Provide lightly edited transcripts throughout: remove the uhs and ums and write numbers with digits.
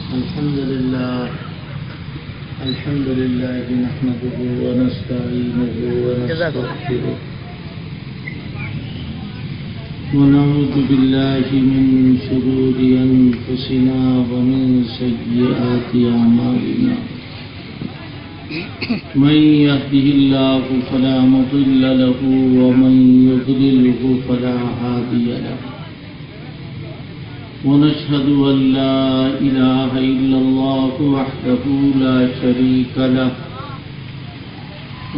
الحمد لله نحمده ونستعينه ونستغفره ونعوذ بالله من شرور أنفسنا ومن سيئات أعمالنا من يهده الله فلا مضل له ومن يضلله فلا هادي له ونشهد أن لا إله إلا الله وحده لا شريك له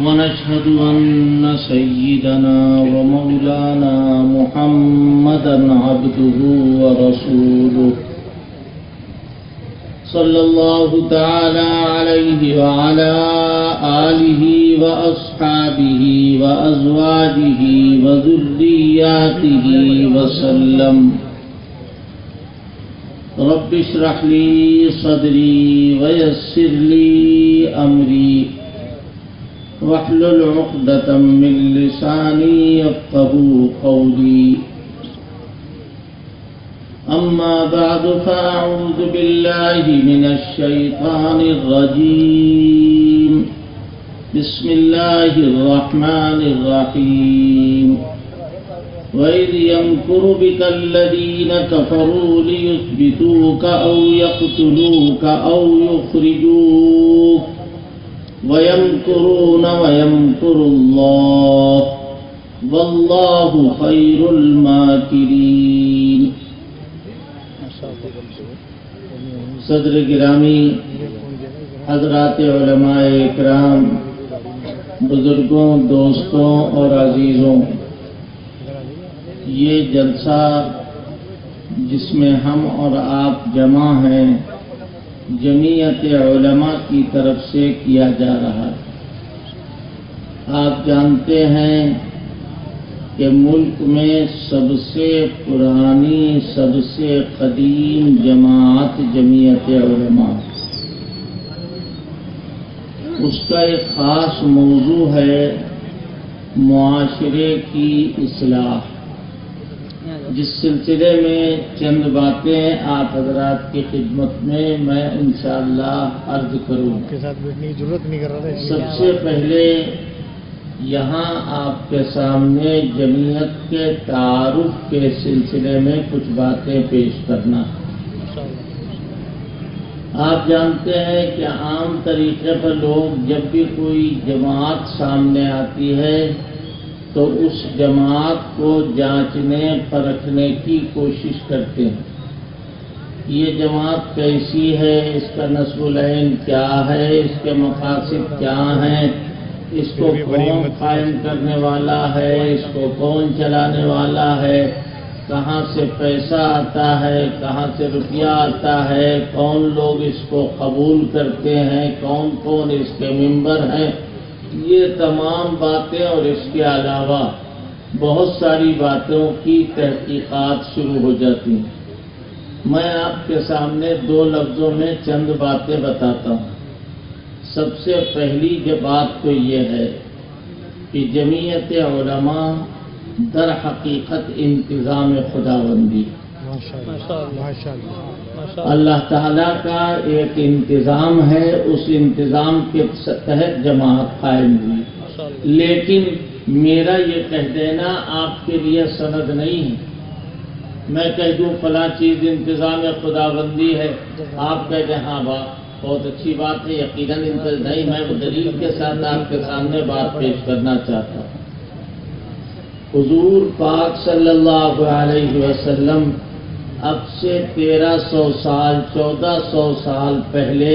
ونشهد أن سيدنا ومولانا محمدا عبده ورسوله صلى الله تعالى عليه وعلى آله وأصحابه وأزواجه وذرياته وسلم رب اشرح لي صدري ويسر لي أمري واحلل عقدة من لساني يفقهوا قولي أما بعد فأعوذ بالله من الشيطان الرجيم بسم الله الرحمن الرحيم وإذ يمكر بك الذين كفروا ليثبتوك أو يقتلوك أو يخرجوك ويمكرون ويمكر الله والله خير الماكرين. صدر گرامی، حضرات علماء اکرام، بزرگوں، دوستوں اور عزیزوں، یہ جلسہ جس میں ہم اور آپ جمع ہیں جمعیت علماء کی طرف سے کیا جا رہا ہے. آپ جانتے ہیں کہ ملک میں سب سے پرانی، سب سے قدیم جماعت جمعیت علماء. اس کا ایک خاص موضوع ہے معاشرے کی اصلاح، جس سلسلے میں چند باتیں آپ حضرات کی خدمت میں انشاءاللہ عرض کروں. سب سے پہلے یہاں آپ کے سامنے جمعیت کے تعارف کے سلسلے میں کچھ باتیں پیش کرنا. آپ جانتے ہیں کہ عام طریقے پر لوگ جب بھی کوئی جماعت سامنے آتی ہے تو اس جماعت کو جانچنے پرکھنے کی کوشش کرتے ہیں. یہ جماعت کیسی ہے، اس کا نسب العین کیا ہے، اس کے مقاصد کیا ہیں، اس کو کون قائم کرنے والا ہے، اس کو کون چلانے والا ہے، کہاں سے پیسہ آتا ہے، کہاں سے روپیہ آتا ہے، کون لوگ اس کو قبول کرتے ہیں، کون کون اس کے ممبر ہیں. یہ تمام باتیں اور اس کے علاوہ بہت ساری باتوں کی تحقیقات شروع ہو جاتی ہیں. میں آپ کے سامنے دو لفظوں میں چند باتیں بتاتا ہوں. سب سے پہلی بات تو یہ ہے کہ جمعیت علماء در حقیقت انتظام خداوندی، اللہ تعالیٰ کا ایک انتظام ہے. اس انتظام کے تحت جماعت قائم ہوئی. لیکن میرا یہ کہہ دینا آپ کے لیے سند نہیں ہے. میں کہہ دوں فلاں چیز انتظام خداوندی ہے، آپ کہہ دیں ہاں بہت اچھی بات ہے، یقیناً نہیں. میں وہ دلیل کے ساتھ آپ کے سامنے بات پیش کرنا چاہتا ہوں. حضور پاک صلی اللہ علیہ وسلم اب سے 1300 سال 1400 سال پہلے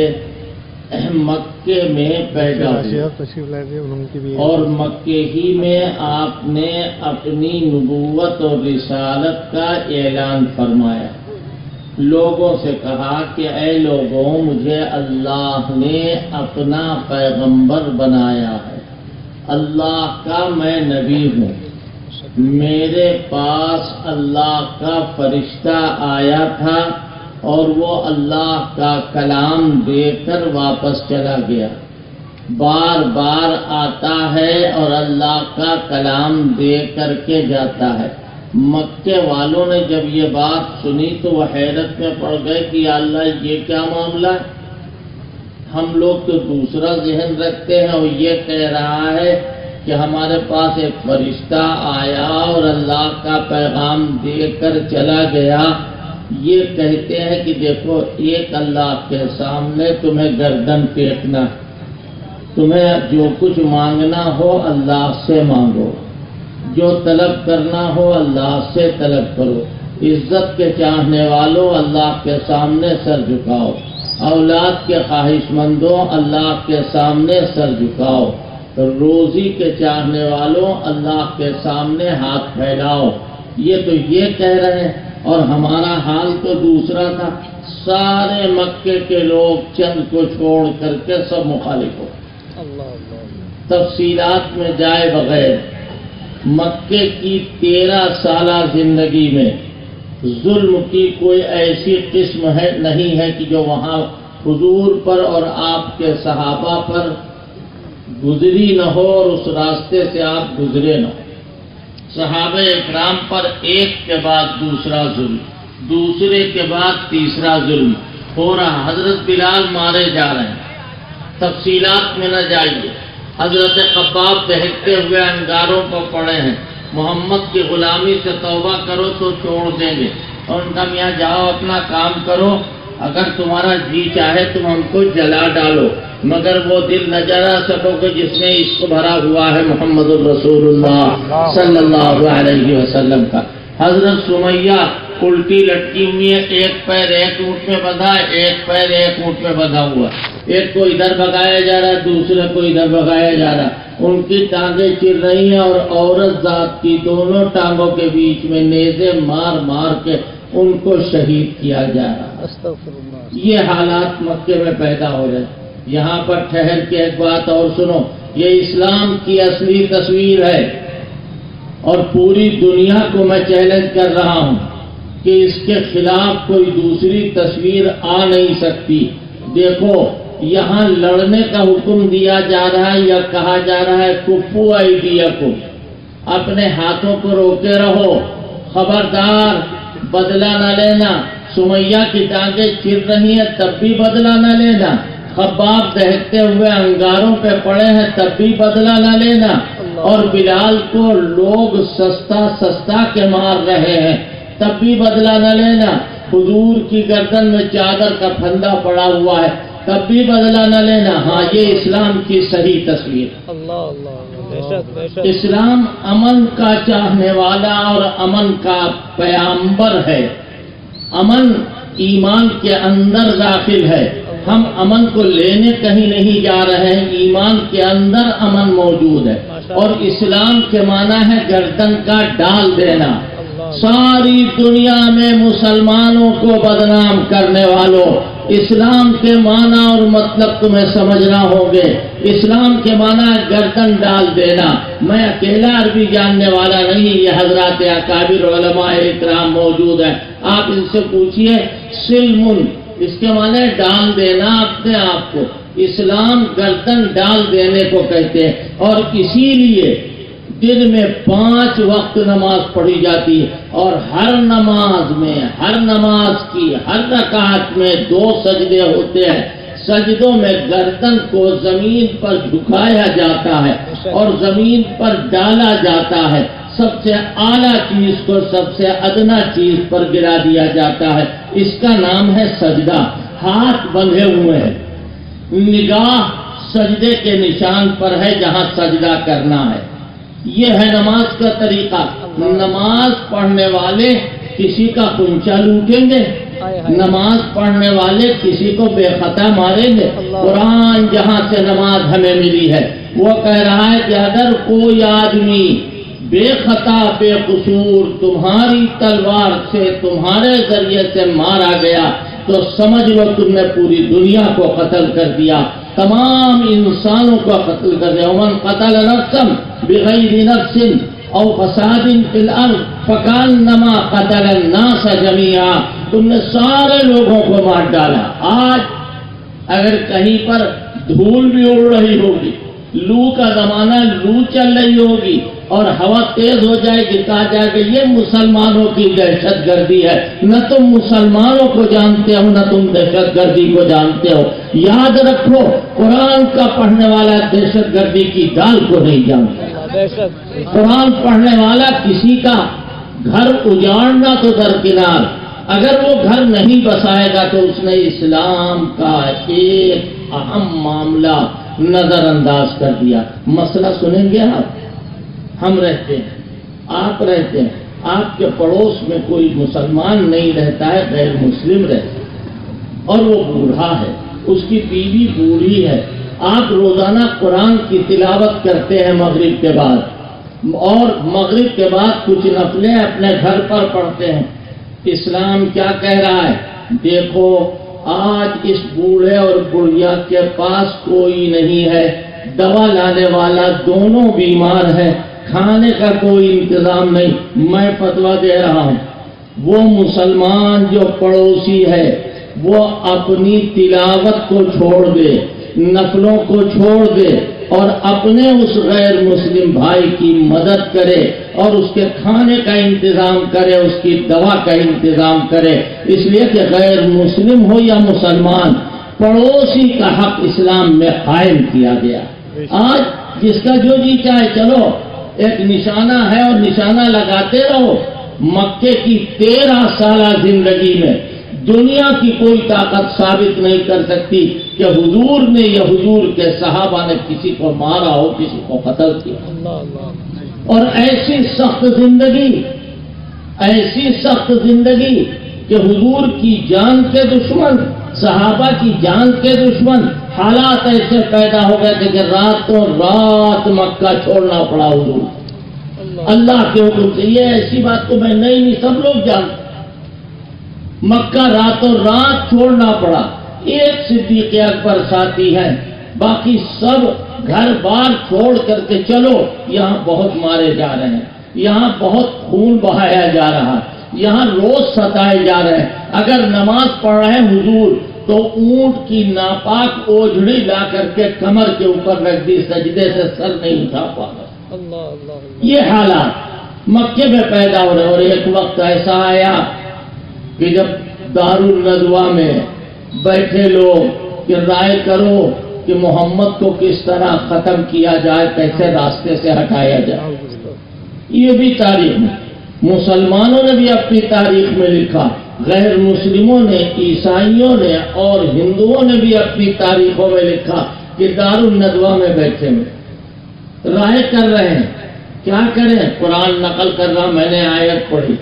مکے میں پیدا ہوئے اور مکے ہی میں آپ نے اپنی نبوت اور رسالت کا اعلان فرمایا. لوگوں سے کہا کہ اے لوگوں، مجھے اللہ نے اپنا پیغمبر بنایا ہے، اللہ کا میں نبی ہوں. میرے پاس اللہ کا فرشتہ آیا تھا اور وہ اللہ کا کلام دے کر واپس چلا گیا. بار بار آتا ہے اور اللہ کا کلام دے کر کے جاتا ہے. مکے والوں نے جب یہ بات سنی تو وہ حیرت میں پڑ گئے کہ یا اللہ یہ کیا معاملہ ہے، ہم لوگ تو دوسرا ذہن رکھتے ہیں اور یہ کہہ رہا ہے کہ ہمارے پاس ایک فرشتہ آیا اور اللہ کا پیغام دے کر چلا گیا۔ یہ کہتے ہیں کہ دیکھو ایک اللہ کے سامنے تمہیں گردن ٹیکنا، تمہیں جو کچھ مانگنا ہو اللہ سے مانگو، جو طلب کرنا ہو اللہ سے طلب کرو، عزت کے چاہنے والوں اللہ کے سامنے سر جھکاؤ، اولاد کے خواہش مندوں اللہ کے سامنے سر جھکاؤ، روزی کے چاہنے والوں اللہ کے سامنے ہاتھ پھیلاؤ۔ یہ تو یہ کہہ رہے ہیں اور ہمارا حال تو دوسرا تھا۔ سارے مکے کے لوگ چند کو چھوڑ کر کے سب مخالف ہو۔ تفصیلات میں جائے بغیر مکے کی 13 سالہ زندگی میں ظلم کی کوئی ایسی قسم نہیں ہے کہ جو وہاں حضور پر اور آپ کے صحابہ پر گزری نہ ہو اور اس راستے سے آپ گزرے نہ ہو۔ صحابہ اکرام پر ایک کے بعد دوسرا ظلم، دوسرے کے بعد تیسرا ظلم ہو رہا۔ حضرت بلال مارے جا رہے ہیں، تفصیلات میں نہ جائیے۔ حضرت خباب دہکتے ہوئے انگاروں پر پڑے ہیں، محمد کی غلامی سے توبہ کرو تو چھوڑ دیں گے، اور ان کا میاں جاؤ اپنا کام کرو، اگر تمہارا جی چاہے تم ہم کو جلا ڈالو، مگر وہ دل نہ جلا سکو گے جس میں عشق بھرا ہوا ہے محمد الرسول اللہ صلی اللہ علیہ وسلم کا۔ حضرت سمیہ الٹی لٹکی ہوئی ہے، ایک پیر ایک اونٹ میں بندھا ہے، ایک پیر ایک اونٹ میں بندھا ہوا، ایک کو ادھر بھگایا جا رہا ہے، دوسرے کو ادھر بھگایا جا رہا ہے، ان کی ٹانگیں چل رہی ہیں اور عورت ذات کی دونوں ٹانگوں کے بیچ میں نیزے مار مار کے ان کو شہید کیا جا رہا۔ یہ حالات مکے میں پیدا ہو رہے ہیں۔ یہاں پر ٹھہر کے ایک بات اور سنو، یہ اسلام کی اصلی تصویر ہے اور پوری دنیا کو میں چیلنج کر رہا ہوں کہ اس کے خلاف کوئی دوسری تصویر آ نہیں سکتی۔ دیکھو یہاں لڑنے کا حکم دیا جا رہا ہے یا کہا جا رہا ہے کفو ایدیکم، اپنے ہاتھوں کو روکے رہو، خبردار بدلہ نہ لینا۔ سمیہ کی ٹانگیں چر رہی ہیں تب بھی بدلہ نہ لینا، خباب دہکتے ہوئے انگاروں پہ پڑے ہیں تب بھی بدلہ نہ لینا، اور بلال کو لوگ سستا سستا کے مار رہے ہیں تب بھی بدلہ نہ لینا، حضور کی گردن میں چادر کا پھندا پڑا ہوا ہے تب بھی بدلہ نہ لینا۔ ہاں یہ اسلام کی صحیح تصویر۔ اسلام امن کا چاہنے والا اور امن کا پیغمبر ہے۔ امن ایمان کے اندر داخل ہے، ہم امن کو لینے کہیں نہیں جا رہے ہیں، ایمان کے اندر امن موجود ہے، اور اسلام کے معنی ہے گردن کا ڈال دینا۔ ساری دنیا میں مسلمانوں کو بدنام کرنے والوں، اسلام کے معنی اور مطلب تمہیں سمجھنا ہوگے۔ اسلام کے معنی گردن ڈال دینا۔ میں اکیلا عربی جاننے والا نہیں، یہ حضرات اکابر علماء اکرام موجود ہیں، آپ ان سے پوچھئے۔ سلم اس کے معنی ڈال دینا اپنے آپ کو، اسلام گردن ڈال دینے کو کہتے ہیں، اور اسی لیے دن میں 5 وقت نماز پڑھی جاتی ہے، اور ہر نماز میں، ہر نماز کی ہر رکعت میں 2 سجدے ہوتے ہیں۔ سجدوں میں گردن کو زمین پر جھکایا جاتا ہے اور زمین پر ڈالا جاتا ہے، سب سے اعلیٰ چیز کو سب سے ادنا چیز پر گرا دیا جاتا ہے، اس کا نام ہے سجدہ۔ ہاتھ بندھے ہوئے ہیں، نگاہ سجدے کے نشان پر ہے جہاں سجدہ کرنا ہے۔ یہ ہے نماز کا طریقہ۔ نماز پڑھنے والے کسی کا کنچا لوٹیں گے، نماز پڑھنے والے کسی کو بے خطا ماریں گے۔ قرآن جہاں سے نماز ہمیں ملی ہے وہ کہہ رہا ہے کہ اگر کوئی آدمی بے خطا بے قصور تمہاری تلوار سے تمہارے ذریعے سے مارا گیا تو سمجھ لو تم نے پوری دنیا کو قتل کر دیا، تمام انسانوں کو قتل کر دیا۔ ومن قتل نفسا بغیر نفس او فساد فی الارض فکانما قتل الناس جميعا، تم نے سارے لوگوں کو مار ڈالا۔ آج اگر کہیں پر دھول بھی اڑ رہی ہوگی لو کا زمانہ، لو چل رہی ہوگی اور ہوا تیز ہو جائے گی، کہا جائے گا یہ مسلمانوں کی دہشت گردی ہے، نہ تم مسلمانوں کو جانتے ہو نہ تم دہشت گردی کو جانتے ہو۔ یاد رکھو، قرآن کا پڑھنے والا دہشت گردی کی دال کو نہیں جانتا۔ قرآن پڑھنے والا کسی کا گھر اجاڑنا تو درکنار، اگر وہ گھر نہیں بسائے گا تو اس نے اسلام کا ایک اہم معاملہ نظر انداز کر دیا۔ مسئلہ سنیں گے آپ؟ ہم رہتے ہیں، آپ رہتے ہیں، آپ کے پڑوس میں کوئی مسلمان نہیں رہتا ہے، غیر مسلم رہتا ہے اور وہ بوڑھا ہے، اس کی بیوی بوڑھی ہے، آپ روزانہ قرآن کی تلاوت کرتے ہیں مغرب کے بعد، اور مغرب کے بعد کچھ نفلیں اپنے گھر پر پڑھتے ہیں۔ اسلام کیا کہہ رہا ہے؟ دیکھو آج اس بوڑھے اور بڑھیا کے پاس کوئی نہیں ہے، دوا لانے والا دونوں بیمار ہیں، کھانے کا کوئی انتظام نہیں، میں فتویٰ دے رہا ہوں وہ مسلمان جو پڑوسی ہے وہ اپنی تلاوت کو چھوڑ دے، نفلوں کو چھوڑ دے اور اپنے اس غیر مسلم بھائی کی مدد کرے اور اس کے کھانے کا انتظام کرے، اس کی دوا کا انتظام کرے، اس لیے کہ غیر مسلم ہو یا مسلمان، پڑوسی کا حق اسلام میں قائم کیا گیا۔ آج جس کا جو جی چاہے چلو ایک نشانہ ہے اور نشانہ لگاتے رہو۔ مکے کی 13 سالہ زندگی میں دنیا کی کوئی طاقت ثابت نہیں کر سکتی کہ حضور نے یا حضور کے صحابہ نے کسی کو مارا ہو، کسی کو قتل کیا۔ اور ایسی سخت زندگی کہ حضور کی جان کے دشمن، صحابہ کی جان کے دشمن، حالات ایسے پیدا ہو گئے تھے کہ راتوں رات مکہ چھوڑنا پڑا حضور اللہ کے حکم سے۔ یہ ایسی بات تو میں نہیں سب لوگ جانتے، مکہ راتوں رات چھوڑنا پڑا۔ ایک صدیق اکبر ساتھی ہیں، باقی سب گھر بار چھوڑ کر کے چلو، یہاں بہت مارے جا رہے ہیں، یہاں بہت خون بہایا جا رہا ہے، یہاں روز ستائے جا رہے ہیں۔ اگر نماز پڑھ رہے ہیں حضور تو اونٹ کی ناپاک اوجھڑی لا کر کے کمر کے اوپر رکھ دی، سجدے سے سر نہیں اٹھا پا رہے۔ یہ حالات مکے میں پیدا ہو رہے، اور ایک وقت ایسا آیا کہ جب دارالندوہ میں بیٹھے لوگ کہ رائے کرو کہ محمد کو کس طرح ختم کیا جائے، کیسے راستے سے ہٹایا جائے۔ یہ بھی تاریخ میں مسلمانوں نے بھی اپنی تاریخ میں لکھا، غیر مسلموں نے، عیسائیوں نے اور ہندوؤں نے بھی اپنی تاریخوں میں لکھا کہ دارالندوہ میں بیٹھے میں رائے کر رہے ہیں کیا کریں۔ قرآن نقل کر رہا، میں نے آیت پڑھی،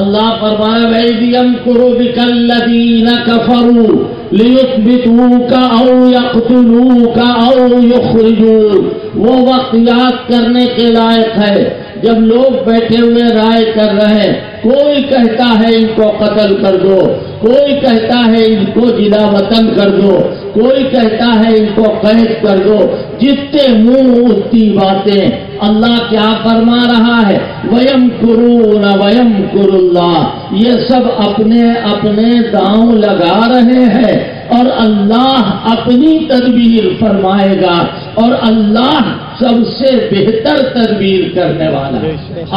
اللہ فرمایا وَإِذْ يَمْكُرُ بِكَ الَّذِينَ كَفَرُوا لِيُثْبِتُوكَ أَوْ يَقْتُلُوكَ أَوْ يُخْرِجُوكَ۔ وہ وقت یاد کرنے کے لائق ہے جب لوگ بیٹھے ہوئے رائے کر رہے ہیں، کوئی کہتا ہے ان کو قتل کر دو، کوئی کہتا ہے ان کو جلا وطن کر دو، کوئی کہتا ہے ان کو قید کر دو، جتنے منہ اتنی باتیں۔ اللہ کیا فرما رہا ہے؟ وَيَمْكُرُونَ وَيَمْكُرُ اللَّهُ۔ یہ سب اپنے اپنے داؤں لگا رہے ہیں اور اللہ اپنی تدبیر فرمائے گا، اور اللہ سب سے بہتر تدبیر کرنے والا۔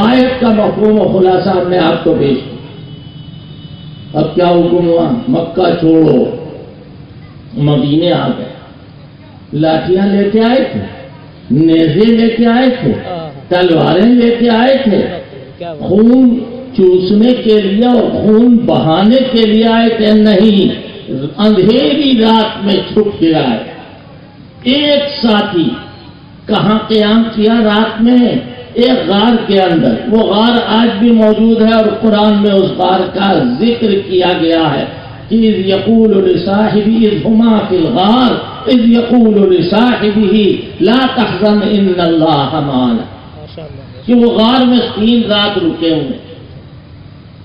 آیت کا مفہوم و خلاصہ ہم نے آپ کو پیش کیا۔ اب کیا حکم ہوا؟ مکہ چھوڑو، مدینے آ گئے، لاٹھیاں لے کے آئے تھے، نیزے لے کے آئے تھے، تلواریں لے کے آئے تھے، خون چوسنے کے لیے اور خون بہانے کے لیے آئے تھے؟ نہیں، اندھیری رات میں چھپ کے آئے۔ ایک ساتھی کہاں قیام کیا رات میں؟ ایک غار کے اندر۔ وہ غار آج بھی موجود ہے اور قرآن میں اس غار کا ذکر کیا گیا ہے۔ اذ یقول لصاحبہ اذ ہما فی الغار اذ یقول لصاحبہ لا تحزن ان اللہ معنا۔ کہ وہ غار میں 3 رات رکے ہوئے،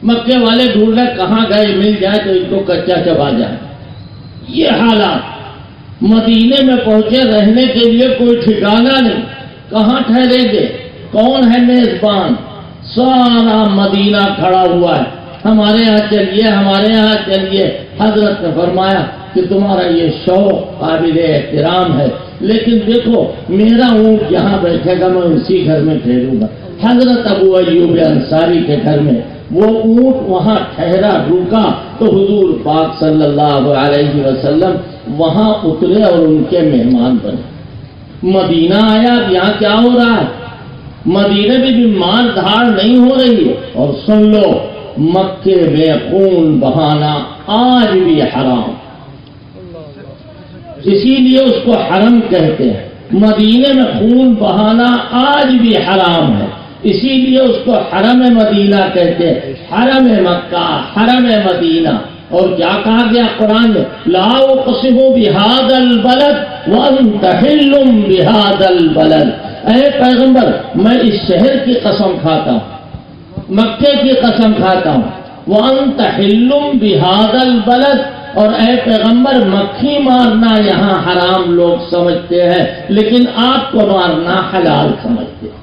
مکے والے ڈھونڈ رہے کہاں گئے، مل جائے تو ان کو کچا چبا جائے۔ یہ حالات مدینے میں پہنچے، رہنے کے لیے کوئی ٹھکانہ نہیں، کہاں ٹھہریں گے، کون ہے میزبان؟ سارا مدینہ کھڑا ہوا ہے، ہمارے یہاں چلیے، ہمارے یہاں چلیے۔ حضرت نے فرمایا کہ تمہارا یہ شوق قابل احترام ہے، لیکن دیکھو میرا اونٹ جہاں بیٹھے گا میں اسی گھر میں ٹھہروں گا. حضرت ابو ایوب انصاری کے گھر میں وہ اونٹ وہاں ٹھہرا رکا تو حضور پاک صلی اللہ علیہ وسلم وہاں اترے اور ان کے مہمان بنے. مدینہ آیا، یہاں کیا ہو رہا ہے؟ مدینہ میں بھی مار دھاڑ نہیں ہو رہی ہے. اور سن لو، مکے میں خون بہانا آج بھی حرام، اسی لیے اس کو حرم کہتے ہیں. مدینے میں خون بہانا آج بھی حرام ہے، اسی لیے اس کو حرم مدینہ کہتے ہیں. حرم مکہ، حرم مدینہ. اور کیا کہا گیا قرآن میں؟ لا اقسم بہذا البلد وانت حل بہذا البلد. اے پیغمبر، میں اس شہر کی قسم کھاتا ہوں، مکے کی قسم کھاتا ہوں. وانت حل بہذا البلد. اور اے پیغمبر، مکھی مارنا یہاں حرام لوگ سمجھتے ہیں، لیکن آپ کو مارنا حلال سمجھتے ہیں.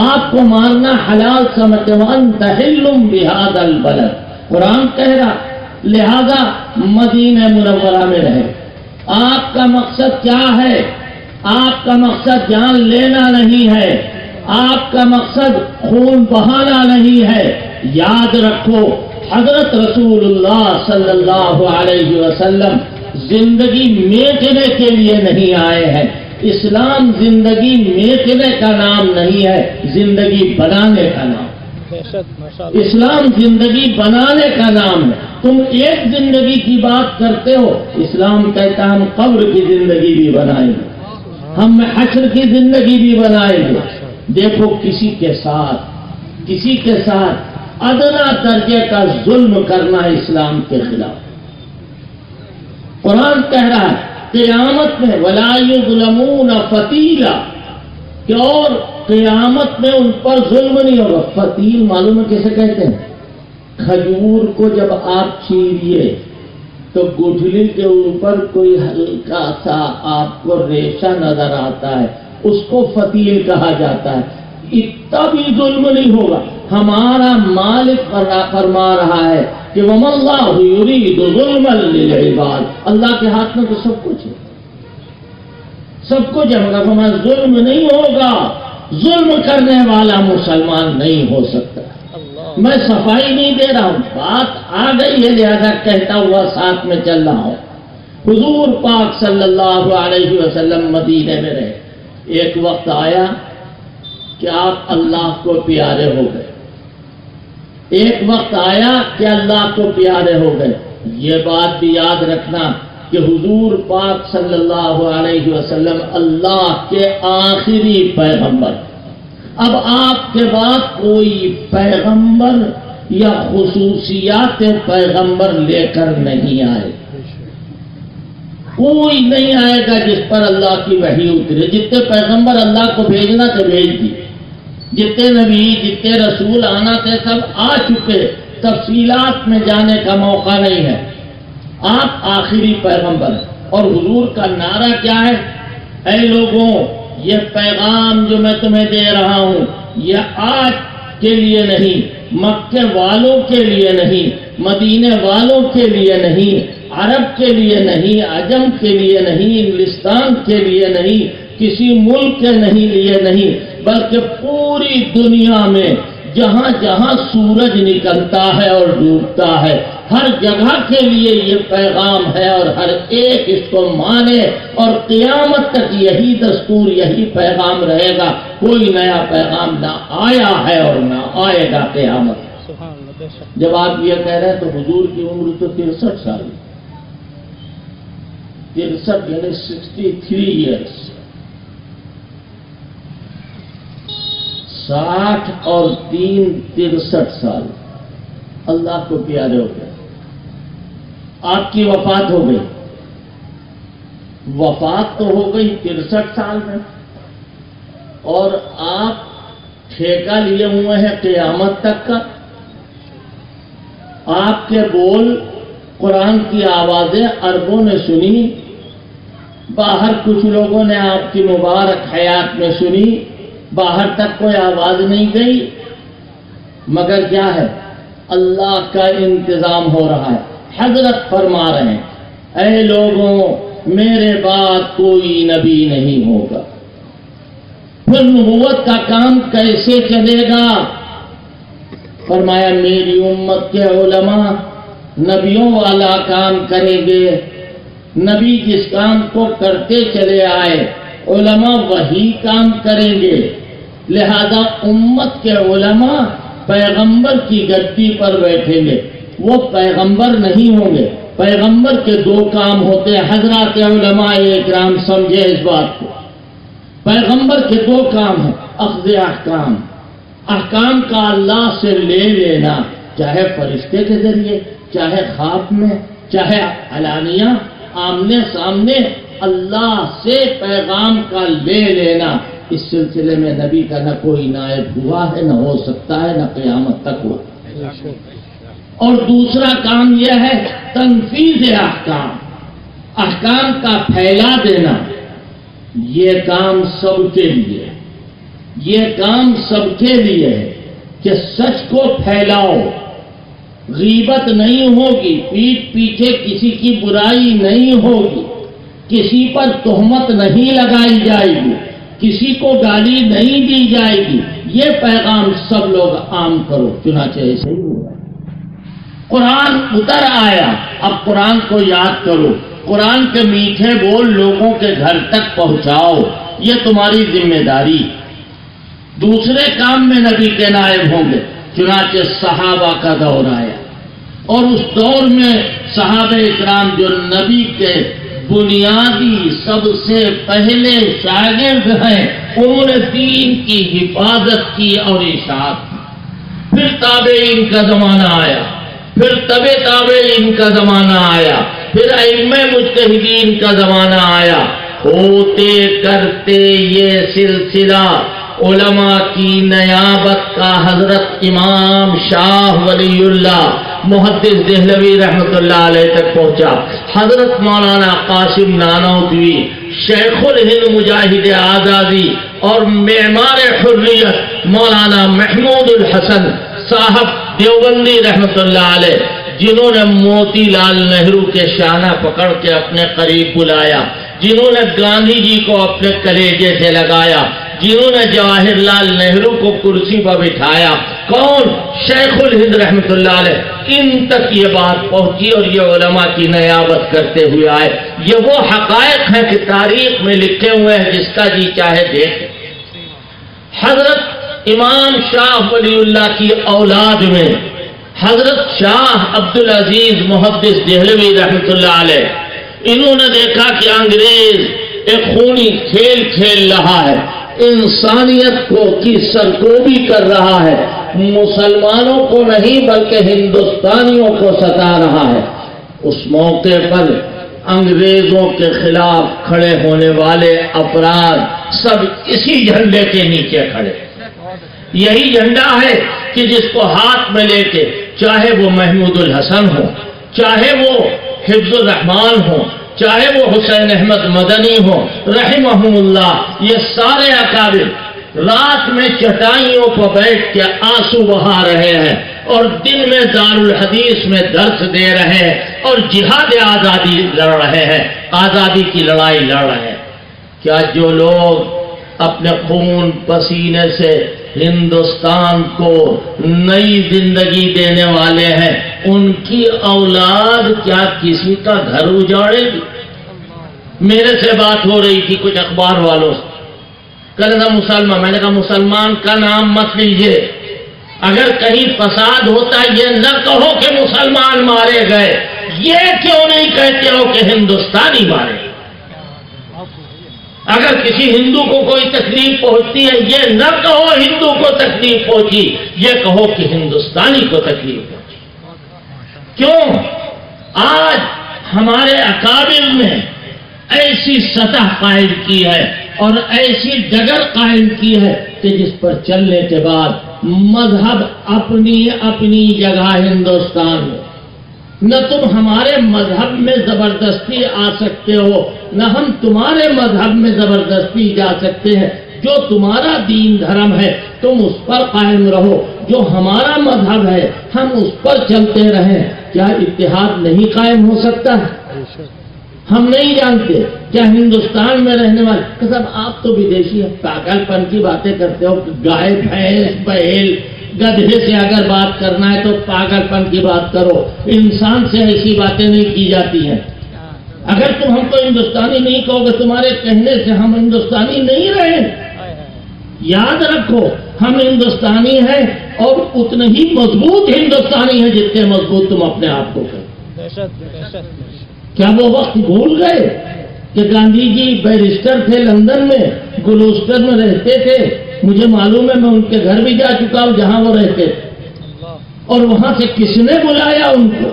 آپ کو مارنا حلال سمجھتے ہیں. وانت حل بہذا البلد. قرآن کہہ رہا لہذا مدینہ منورہ میں رہے. آپ کا مقصد کیا ہے؟ آپ کا مقصد جان لینا نہیں ہے، آپ کا مقصد خون بہانا نہیں ہے. یاد رکھو، حضرت رسول اللہ صلی اللہ علیہ وسلم زندگی میٹنے کے لیے نہیں آئے ہیں. اسلام زندگی میٹنے کا نام نہیں ہے، زندگی بنانے کا نام. اسلام زندگی بنانے کا نام ہے. تم ایک زندگی کی بات کرتے ہو، اسلام کہتا ہے ہم قبر کی زندگی بھی بنائیں گے، ہم حشر کی زندگی بھی بنائیں گے. دیکھو کسی کے ساتھ ادنا درجے کا ظلم کرنا اسلام کے خلاف. قرآن کہہ رہا ہے قیامت میں وَلَا يُظْلَمُونَ فَتِيلًا، کہ اور قیامت میں ان پر ظلم نہیں ہوگا. فتیل معلوم ہے کیسے کہتے ہیں؟ کھجور کو جب آپ چیریے تو گٹھلی کے اوپر کوئی ہلکا سا آپ کو ریشہ نظر آتا ہے، اس کو فتیل کہا جاتا ہے. اتنا بھی ظلم نہیں ہوگا. ہمارا مالک فرما رہا ہے کہ وَمَا اللَّهُ يُرِيدُ ظُلْمًا لِلْعِبَادِ. اللہ کے ہاتھ میں تو سب کچھ ہے، سب کچھ ہے، مگر ہمارا ظلم نہیں ہوگا. ظلم کرنے والا مسلمان نہیں ہو سکتا. میں صفائی نہیں دے رہا ہوں، بات آ گئی ہے لہذا کہتا ہوا ساتھ میں چل رہا ہوں. حضور پاک صلی اللہ علیہ وسلم مدینے میں رہے. ایک وقت آیا کہ آپ اللہ کو پیارے ہو گئے. ایک وقت آیا کہ اللہ کو پیارے ہو گئے. یہ بات بھی یاد رکھنا کہ حضور پاک صلی اللہ علیہ وسلم اللہ کے آخری پیغمبر. اب آپ کے بعد کوئی پیغمبر یا خصوصیات پیغمبر لے کر نہیں آئے. کوئی نہیں آئے گا جس پر اللہ کی وحی اترے. جتنے پیغمبر اللہ کو بھیجنا تھے بھیج دی، جتنے نبی جتنے رسول آنا تھے سب آ چکے. تفصیلات میں جانے کا موقع نہیں ہے. آپ آخری پیغمبر ہیں. اور حضور کا نعرہ کیا ہے؟ اے لوگوں، یہ پیغام جو میں تمہیں دے رہا ہوں یہ آج کے لیے نہیں، مکے والوں کے لیے نہیں، مدینے والوں کے لیے نہیں، عرب کے لیے نہیں، عجم کے لیے نہیں، انگلستان کے لیے نہیں، کسی ملک کے لیے نہیں، بلکہ پوری دنیا میں جہاں جہاں سورج نکلتا ہے اور ڈوبتا ہے ہر جگہ کے لیے یہ پیغام ہے اور ہر ایک اس کو مانے. اور قیامت تک یہی دستور یہی پیغام رہے گا. کوئی نیا پیغام نہ آیا ہے اور نہ آئے گا قیامت. جب آپ یہ کہہ رہے ہیں تو حضور کی عمر تو 63 سال، 63 یعنی 63 ایئرس. 60 اور 3 63 سال اللہ کو پیارے ہو گئے. آپ کی وفات ہو گئی. وفات تو ہو گئی 63 سال میں، اور آپ ٹھیکہ لیے ہوئے ہیں قیامت تک کا. آپ کے بول، قرآن کی آوازیں عربوں نے سنی، باہر کچھ لوگوں نے آپ کی مبارک حیات میں سنی، باہر تک کوئی آواز نہیں گئی. مگر کیا ہے؟ اللہ کا انتظام ہو رہا ہے. حضرت فرما رہے ہیں اے لوگوں، میرے بعد کوئی نبی نہیں ہوگا۔ پھر نبوت کا کام کیسے چلے گا؟ فرمایا میری امت کے علماء نبیوں والا کام کریں گے، نبی جس کام کو کرتے چلے آئے علماء وہی کام کریں گے، لہذا امت کے علماء پیغمبر کی گدی پر بیٹھیں گے، وہ پیغمبر نہیں ہوں گے۔ پیغمبر کے دو کام ہوتے ہیں، حضرات علماء اکرام سمجھے اس بات کو، پیغمبر کے دو کام ہیں، اخذ احکام، احکام کا اللہ سے لے لینا، چاہے فرشتے کے ذریعے، چاہے خواب میں، چاہے علانیہ، آمنے سامنے اللہ سے پیغام کا لے لینا۔ اس سلسلے میں نبی کا نہ کوئی نائب ہوا ہے، نہ ہو سکتا ہے، نہ قیامت تک ہوا۔ اور دوسرا کام یہ ہے تنفیذ احکام، احکام کا پھیلا دینا۔ یہ کام سب کے لیے ہے، یہ کام سب کے لیے ہے کہ سچ کو پھیلاؤ، غیبت نہیں ہوگی، پیٹھ پیچھے کسی کی برائی نہیں ہوگی، کسی پر تہمت نہیں لگائی جائے گی، کسی کو گالی نہیں دی جائے گی، یہ پیغام سب لوگ عام کرو۔ چنانچہ ایسے ہی ہوا، قرآن اتر آیا، اب قرآن کو یاد کرو، قرآن کے میٹھے بول لوگوں کے گھر تک پہنچاؤ، یہ تمہاری ذمہ داری۔ دوسرے کام میں نبی کے نائب ہوں گے، چنانچہ صحابہ کا دور آیا، اور اس دور میں صحابہ اکرام جو نبی کے بنیادی سب سے پہلے شاگرد ہیں، انہوں نے دین کی حفاظت کی اور اشاعت کی۔ پھر تابعین کا زمانہ آیا، پھر تابعین کا زمانہ آیا، پھر ائمہ مجتہدین کا زمانہ آیا، ہوتے کرتے یہ سلسلہ علماء کی نیابت کا حضرت امام شاہ ولی اللہ محدث دہلوی رحمۃ اللہ علیہ تک پہنچا۔ حضرت مولانا قاسم نانوتوی شیخ الہند مجاہد آزادی اور معمار حریت مولانا محمود الحسن صاحب دیوبندی رحمۃ اللہ علیہ، جنہوں نے موتی لال نہرو کے شانہ پکڑ کے اپنے قریب بلایا، جنہوں نے گاندھی جی کو اپنے کلیجے سے لگایا، جنہوں نے جواہر لال نہرو کو کرسی پر بٹھایا، کون؟ شیخ الہند رحمۃ اللہ علیہ، ان تک یہ بات پہنچی اور یہ علماء کی نیابت کرتے ہوئے آئے۔ یہ وہ حقائق ہیں کہ تاریخ میں لکھے ہوئے ہیں، جس کا جی چاہے دیکھیں۔ حضرت امام شاہ ولی اللہ کی اولاد میں حضرت شاہ عبدالعزیز محدث دہلوی رحمۃ اللہ علیہ، انہوں نے دیکھا کہ انگریز ایک خونی کھیل کھیل رہا ہے، انسانیت کو کی سرکوبی کر رہا ہے، مسلمانوں کو نہیں بلکہ ہندوستانیوں کو ستا رہا ہے۔ اس موقع پر انگریزوں کے خلاف کھڑے ہونے والے افراد سب اسی جھنڈے کے نیچے کھڑے۔ یہی جھنڈا ہے کہ جس کو ہاتھ میں لے کے چاہے وہ محمود الحسن ہو، چاہے وہ حفظ الرحمان ہو، چاہے وہ حسین احمد مدنی ہو رحمہم اللہ، یہ سارے اکابر رات میں چٹائیوں پر بیٹھ کے آنسو بہا رہے ہیں اور دن میں دارالحدیث میں درس دے رہے ہیں اور جہاد آزادی لڑ رہے ہیں، آزادی کی لڑائی لڑ رہے ہیں۔ کیا جو لوگ اپنے خون پسینے سے ہندوستان کو نئی زندگی دینے والے ہیں، ان کی اولاد کیا کسی کا گھر اجاڑے گی؟ میرے سے بات ہو رہی تھی کچھ اخبار والوں سے، کہہ رہا مسلمان، میں نے کہا مسلمان کا نام مت لیجیے، اگر کہیں فساد ہوتا یہ نہ کہو کہ مسلمان مارے گئے، یہ کیوں نہیں کہتے ہو کہ ہندوستانی مارے گئے؟ اگر کسی ہندو کو کوئی تکلیف پہنچتی ہے یہ نہ کہو ہندو کو تکلیف پہنچی، یہ کہو کہ ہندوستانی کو تکلیف پہنچی۔ کیوں؟ آج ہمارے اکابر نے ایسی سطح قائم کی ہے اور ایسی ڈگر قائم کی ہے کہ جس پر چلنے کے بعد مذہب اپنی اپنی جگہ ہندوستان میں، نہ تم ہمارے مذہب میں زبردستی آ سکتے ہو، نہ ہم تمہارے مذہب میں زبردستی جا سکتے ہیں۔ جو تمہارا دین دھرم ہے تم اس پر قائم رہو، جو ہمارا مذہب ہے ہم اس پر چلتے رہیں۔ کیا اتحاد نہیں قائم ہو سکتا ہے؟ ہم نہیں جانتے کیا ہندوستان میں رہنے والے صاحب آپ تو ودیشی ہیں، پاگل پن کی باتیں کرتے ہو، گائے بھینس بیل گدھے سے اگر بات کرنا ہے تو پاگل پن کی بات کرو، انسان سے ایسی باتیں نہیں کی جاتی ہیں۔ اگر تم ہم کو ہندوستانی نہیں کہو گے، تمہارے کہنے سے ہم ہندوستانی نہیں رہے۔ یاد رکھو ہم ہندوستانی ہیں اور اتنے ہی مضبوط ہندوستانی ہیں جتنے مضبوط تم اپنے آپ کو کرو۔ کیا وہ وقت بھول گئے کہ گاندھی جی بیرسٹر تھے، لندن میں گلوسٹر میں رہتے تھے؟ مجھے معلوم ہے، میں ان کے گھر بھی جا چکا ہوں جہاں وہ رہتے تھے، اور وہاں سے کس نے بلایا ان کو؟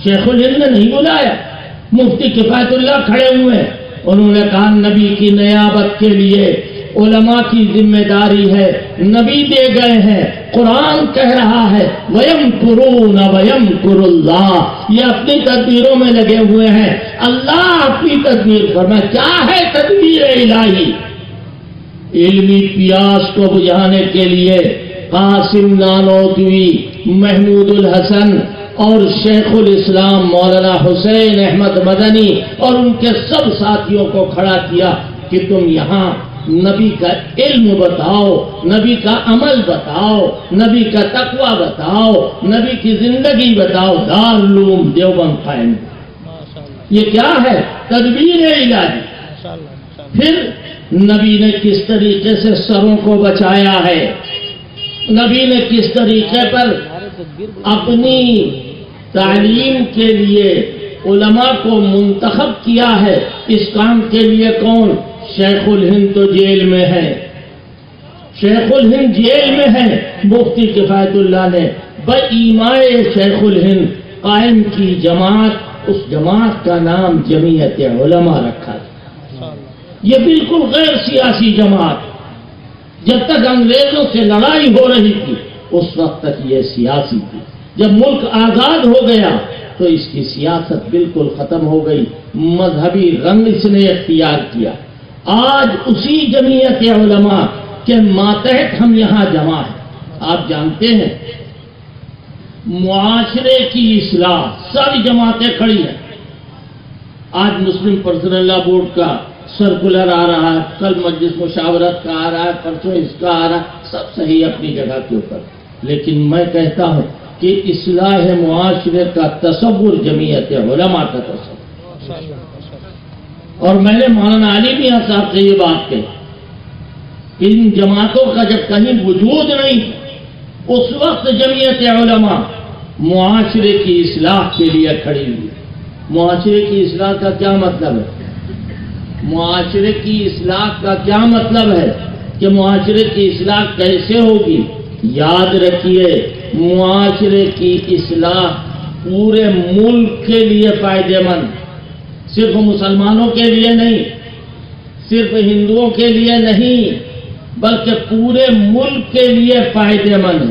شیخ الہند نے نہیں بلایا، مفتی کفایت اللہ کھڑے ہوئے، انہوں نے کہا نبی کی نیابت کے لیے علماء کی ذمہ داری ہے، نبی دے گئے ہیں، قرآن کہہ رہا ہے وَيَمْكُرُونَ وَيَمْكُرُ اللَّهُ، یہ اپنی تدبیروں میں لگے ہوئے ہیں، اللہ اپنی تدبیر فرمائے۔ کیا ہے تدبیر الہی؟ علمی پیاس کو بجھانے کے لیے قاسم نانوتوی، محمود الحسن اور شیخ الاسلام مولانا حسین احمد مدنی اور ان کے سب ساتھیوں کو کھڑا کیا کہ تم یہاں نبی کا علم بتاؤ، نبی کا عمل بتاؤ، نبی کا تقوی بتاؤ، نبی کی زندگی بتاؤ، دارالعلوم دیوبند قائم۔ یہ کیا ہے؟ تدبیر الہی۔ پھر نبی نے کس طریقے سے سروں کو بچایا ہے، نبی نے کس طریقے پر اپنی تعلیم کے لیے علماء کو منتخب کیا ہے، اس کام کے لیے کون؟ شیخ الہند تو جیل میں ہے، شیخ الہند جیل میں ہے، مفتی کفایت اللہ نے بایمائے شیخ الہند قائم کی جماعت، اس جماعت کا نام جمعیت علماء رکھا تھا۔ یہ بالکل غیر سیاسی جماعت، جب تک انگریزوں سے لڑائی ہو رہی تھی اس وقت تک یہ سیاسی تھی، جب ملک آزاد ہو گیا تو اس کی سیاست بالکل ختم ہو گئی، مذہبی رنگ اس نے اختیار کیا۔ آج اسی جمعیت علماء کے ماتحت ہم یہاں جمع ہیں۔ آپ جانتے ہیں معاشرے کی اصلاح ساری جماعتیں کھڑی ہیں۔ آج مسلم پرسنل لا بورڈ کا سرکولر آ رہا ہے، کل مجلس مشاورت کا آ رہا ہے، پرسوں اس کا آ رہا ہے، سب صحیح اپنی جگہ کے اوپر، لیکن میں کہتا ہوں کہ اصلاح معاشرے کا تصور جمعیت علماء کا تصور۔ اور میں نے مولانا علی میاں صاحب سے یہ بات کہی کہ ان جماعتوں کا جب کہیں وجود نہیں، اس وقت جمعیت علماء معاشرے کی اصلاح کے لیے کھڑی ہوئی۔ معاشرے کی اصلاح کا کیا مطلب ہے؟ معاشرے کی اصلاح کا کیا مطلب ہے کہ معاشرے کی اصلاح کیسے ہوگی؟ یاد رکھیے، معاشرے کی اصلاح پورے ملک کے لیے فائدہ مند، صرف مسلمانوں کے لیے نہیں، صرف ہندوؤں کے لیے نہیں، بلکہ پورے ملک کے لیے فائدہ مند۔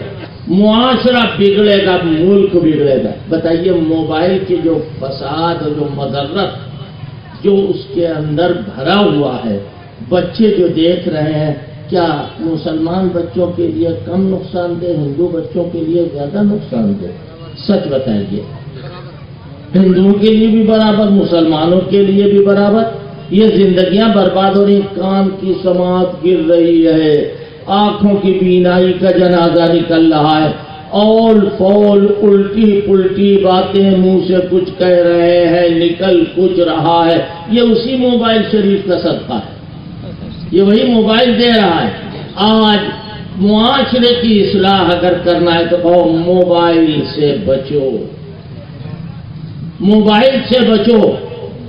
معاشرہ بگڑے گا، ملک بگڑے گا۔ بتائیے موبائل کے جو فساد اور جو مضرت جو اس کے اندر بھرا ہوا ہے، بچے جو دیکھ رہے ہیں، کیا مسلمان بچوں کے لیے کم نقصان دہ، ہندو بچوں کے لیے زیادہ نقصان دہ؟ سچ بتائیے، ہندوؤں کے لیے بھی برابر، مسلمانوں کے لیے بھی برابر؟ یہ زندگیاں برباد ہو رہی، کان کی سماعت گر رہی ہے، آنکھوں کی بینائی کا جنازہ نکل رہا ہے، اول فول الٹی پلٹی باتیں منہ سے کچھ کہہ رہے ہیں، نکل کچھ رہا ہے۔ یہ اسی موبائل شریف کا صدقہ ہے، یہ وہی موبائل دے رہا ہے۔ آج معاشرے کی اصلاح اگر کرنا ہے تو موبائل سے بچو، موبائل سے بچو۔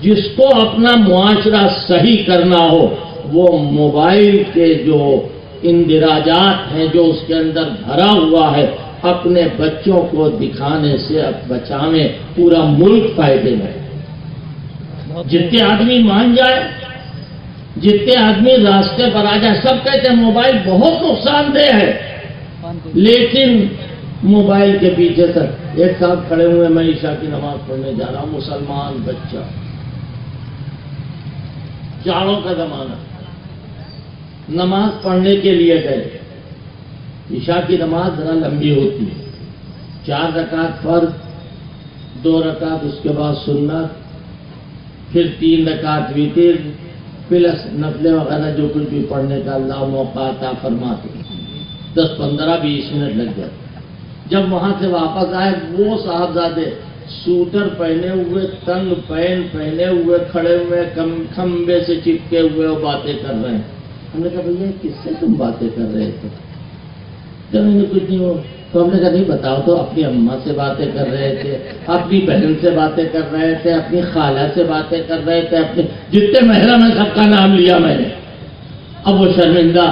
جس کو اپنا معاشرہ صحیح کرنا ہو وہ موبائل کے جو اندراجات ہیں، جو اس کے اندر بھرا ہوا ہے، اپنے بچوں کو دکھانے سے اب بچاویں، پورا ملک فائدے میں۔ جتنے آدمی مان جائے، جتنے آدمی راستے پر آ جائے، سب کہتے ہیں موبائل بہت نقصان دہ ہے، لیکن موبائل کے پیچھے تک ایک ساتھ کھڑے ہوئے، میں عشاء کی نماز پڑھنے جا رہا ہوں، مسلمان بچہ، چاروں کا زمانہ، نماز پڑھنے کے لیے گئے۔ عشاء کی نماز ذرا لمبی ہوتی ہے، 4 رکعت فرض، 2 رکعت اس کے بعد سنت، پھر 3 رکعت وتر پلس نفلیں وغیرہ جو کچھ بھی پڑھنے کا اللہ موقع عطا فرماتے، 10 15 20 منٹ لگ جاتے۔ جب وہاں سے واپس آئے وہ صاحبزادے سوٹر پہنے ہوئے، تنگ پین پہنے ہوئے، کھڑے ہوئے کھمبے سے چپکے ہوئے اور باتیں کر رہے ہیں۔ ہم نے کہا بھیا کس سے تم باتیں کر رہے تھے؟ کچھ نہیں ہو تو ہم نے کہا نہیں بتاؤ تو اپنی اماں سے باتیں کر رہے تھے، اپنی بہن سے باتیں کر رہے تھے، اپنی خالہ سے باتیں کر رہے تھے، اپنے جتنے محرم ہیں سب کا نام لیا میں نے۔ اب وہ شرمندہ،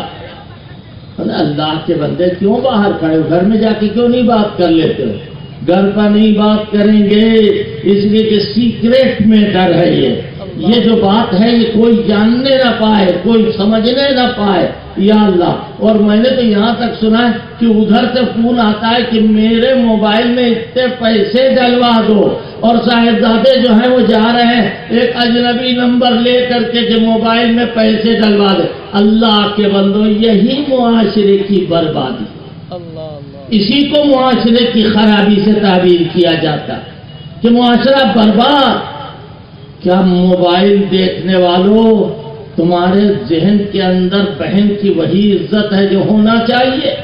اللہ کے بندے کیوں باہر کھڑے ہو، گھر میں جا کے کیوں نہیں بات کر لیتے ہو؟ گھر پر نہیں بات کریں گے اس لیے کہ سیکریٹ میٹر ہے یہ جو بات ہے یہ کوئی جاننے نہ پائے، کوئی سمجھنے نہ پائے، یا اللہ۔ اور میں نے تو یہاں تک سنا ہے کہ ادھر سے فون آتا ہے کہ میرے موبائل میں اتنے پیسے ڈلوا دو، اور صاحبزادے جو ہیں وہ جا رہے ہیں ایک اجنبی نمبر لے کر کے کہ موبائل میں پیسے ڈلوا دے۔ اللہ کے بندو یہی معاشرے کی بربادی، اسی کو معاشرے کی خرابی سے تعبیر کیا جاتا کہ معاشرہ برباد۔ کیا موبائل دیکھنے والوں تمہارے ذہن کے اندر بہن کی وہی عزت ہے جو ہونا چاہیے؟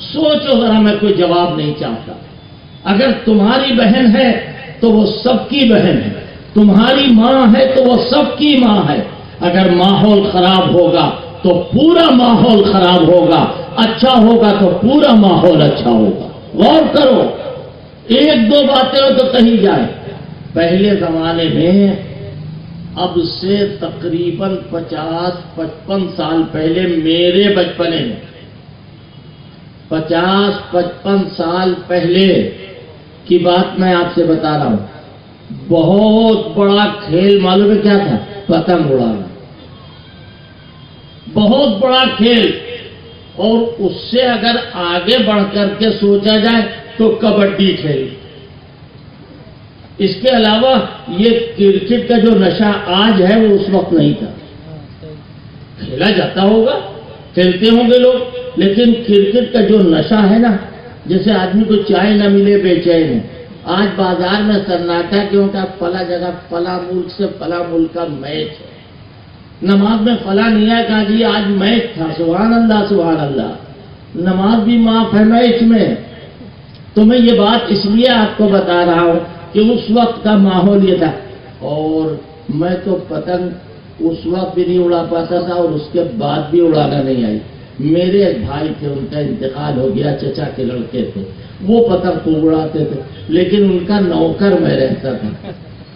سوچو ذرا، میں کوئی جواب نہیں چاہتا۔ اگر تمہاری بہن ہے تو وہ سب کی بہن ہے، تمہاری ماں ہے تو وہ سب کی ماں ہے۔ اگر ماحول خراب ہوگا تو پورا ماحول خراب ہوگا، اچھا ہوگا تو پورا ماحول اچھا ہوگا۔ غور کرو، 1 2 باتیں ہو تو کہیں جائے۔ پہلے زمانے میں اب سے تقریباً 50-55 سال پہلے، میرے بچپنے میں 50-55 سال پہلے کی بات میں آپ سے بتا رہا ہوں، بہت بڑا کھیل معلوم ہے کیا تھا؟ پتنگ اڑانا، بہت بڑا کھیل۔ اور اس سے اگر آگے بڑھ کر کے سوچا جائے تو کبڈی کھیل۔ اس کے علاوہ یہ کرکٹ کا جو نشہ آج ہے وہ اس وقت نہیں تھا۔ کھیلا جاتا ہوگا، کھیلتے ہوں گے لوگ، لیکن کرکٹ کا جو نشہ ہے نا، جیسے آدمی کو چائے نہ ملے بے چین ہے۔ آج بازار میں سناٹا کیوں کا فلاں جگہ فلاں ملک سے فلاں ملک کا میچ ہے، نماز میں فلاں نہیں ہے، کہا جی آج میچ تھا، سبحان اللہ سبحان اللہ، نماز بھی معاف ہے میچ میں۔ تو میں یہ بات اس لیے آپ کو بتا رہا ہوں کہ اس وقت کا ماحول یہ تھا۔ اور میں تو پتنگ اس وقت بھی نہیں اڑا پاتا تھا اور اس کے بعد بھی اڑانا نہیں آئی۔ میرے ایک بھائی تھے، ان کا انتقال ہو گیا، چچا کے لڑکے تھے، وہ پتنگ کو اڑاتے تھے، لیکن ان کا نوکر میں رہتا تھا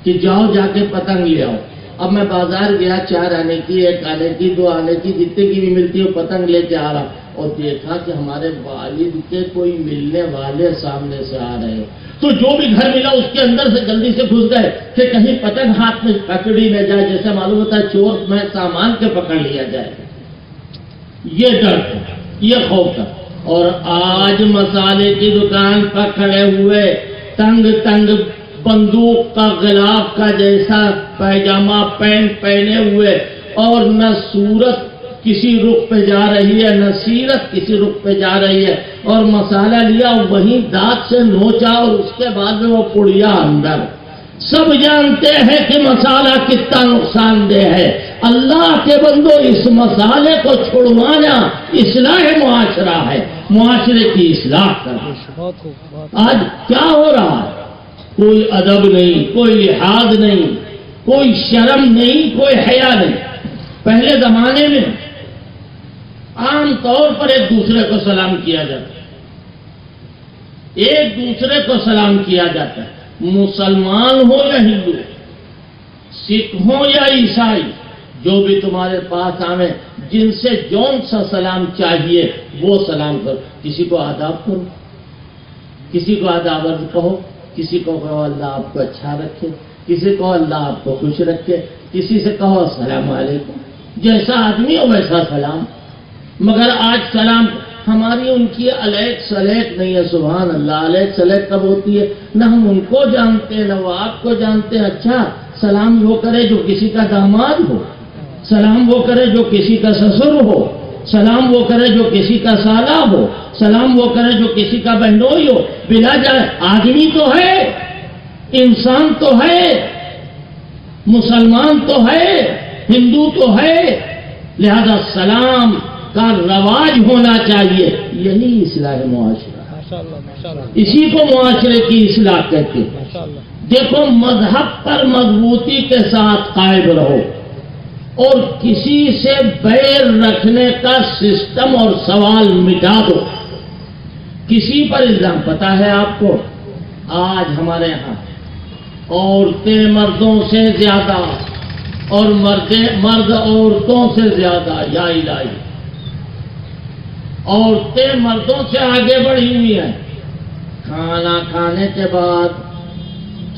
کہ جاؤ جا کے پتنگ لے آؤ۔ اب میں بازار گیا، 4 آنے کی، 1 آنے کی، 2 آنے کی، جتنے کی بھی ملتی ہے پتنگ لے کے آ رہا، اور دیکھا کہ ہمارے والد کے کوئی ملنے والے سامنے سے آ رہے ہیں، تو جو بھی گھر ملا اس کے اندر سے جلدی سے گھس گئے کہ کہیں پتنگ ہاتھ میں پکڑی نہ جائے، جیسے معلوم ہوتا ہے چور میں سامان کے پکڑ لیا جائے۔ یہ ڈر تھا، یہ خوف تھا۔ اور آج مسالے کی دکان پر کھڑے ہوئے، تنگ تنگ بندوق کا غلاف کا جیسا پیجامہ پینٹ پہنے ہوئے، اور نہ صورت کسی رخ پہ جا رہی ہے نہ سیرت کسی رخ پہ جا رہی ہے، اور مسالہ لیا وہیں دانت سے نوچا اور اس کے بعد میں وہ پڑیا اندر۔ سب جانتے ہیں کہ مسالہ کتنا نقصان دہ ہے۔ اللہ کے بندو، اس مسالے کو چھڑوانا اصلاح معاشرہ ہے، معاشرے کی اصلاح کرنا۔ آج کیا ہو رہا ہے؟ کوئی ادب نہیں، کوئی لحاظ نہیں، کوئی شرم نہیں، کوئی حیا نہیں۔ پہلے زمانے میں عام طور پر ایک دوسرے کو سلام کیا جاتا ہے، ایک دوسرے کو سلام کیا جاتا ہے، مسلمان ہو یا ہندو، سکھ ہو یا عیسائی، جو بھی تمہارے پاس آویں، جن سے جون سا سلام چاہیے وہ سلام کرو۔ کسی کو آداب کرو، کسی کو آداب کہو، کسی کو کہو اللہ آپ کو اچھا رکھے، کسی کو اللہ آپ کو خوش رکھے، کسی سے کہو السلام علیکم، جیسا آدمی ہو ویسا سلام۔ مگر آج سلام ہماری ان کی الیک سلیک نہیں ہے، سبحان اللہ۔ الیک سلیک کب ہوتی ہے؟ نہ ہم ان کو جانتے ہیں نہ وہ آپ کو جانتے ہیں۔ اچھا، سلام وہ کرے جو کسی کا داماد ہو، سلام وہ کرے جو کسی کا سسر ہو، سلام وہ کرے جو کسی کا سالہ ہو، سلام وہ کرے جو کسی کا بہنوئی ہو، بلا جائے آدمی تو ہے، انسان تو ہے، مسلمان تو ہے، ہندو تو ہے، لہذا سلام کا رواج ہونا چاہیے. یہی اصلاح معاشرہ، اسی کو معاشرے کی اصلاح کہتے ہیں. دیکھو، مذہب پر مضبوطی کے ساتھ قائم رہو اور کسی سے بیر رکھنے کا سسٹم اور سوال مٹا دو. کسی پر الزام، پتا ہے آپ کو، آج ہمارے ہاں عورتیں مردوں سے زیادہ اور مرد عورتوں سے زیادہ، یا الہی، عورتیں مردوں سے آگے بڑھی ہوئی ہیں. کھانا کھانے کے بعد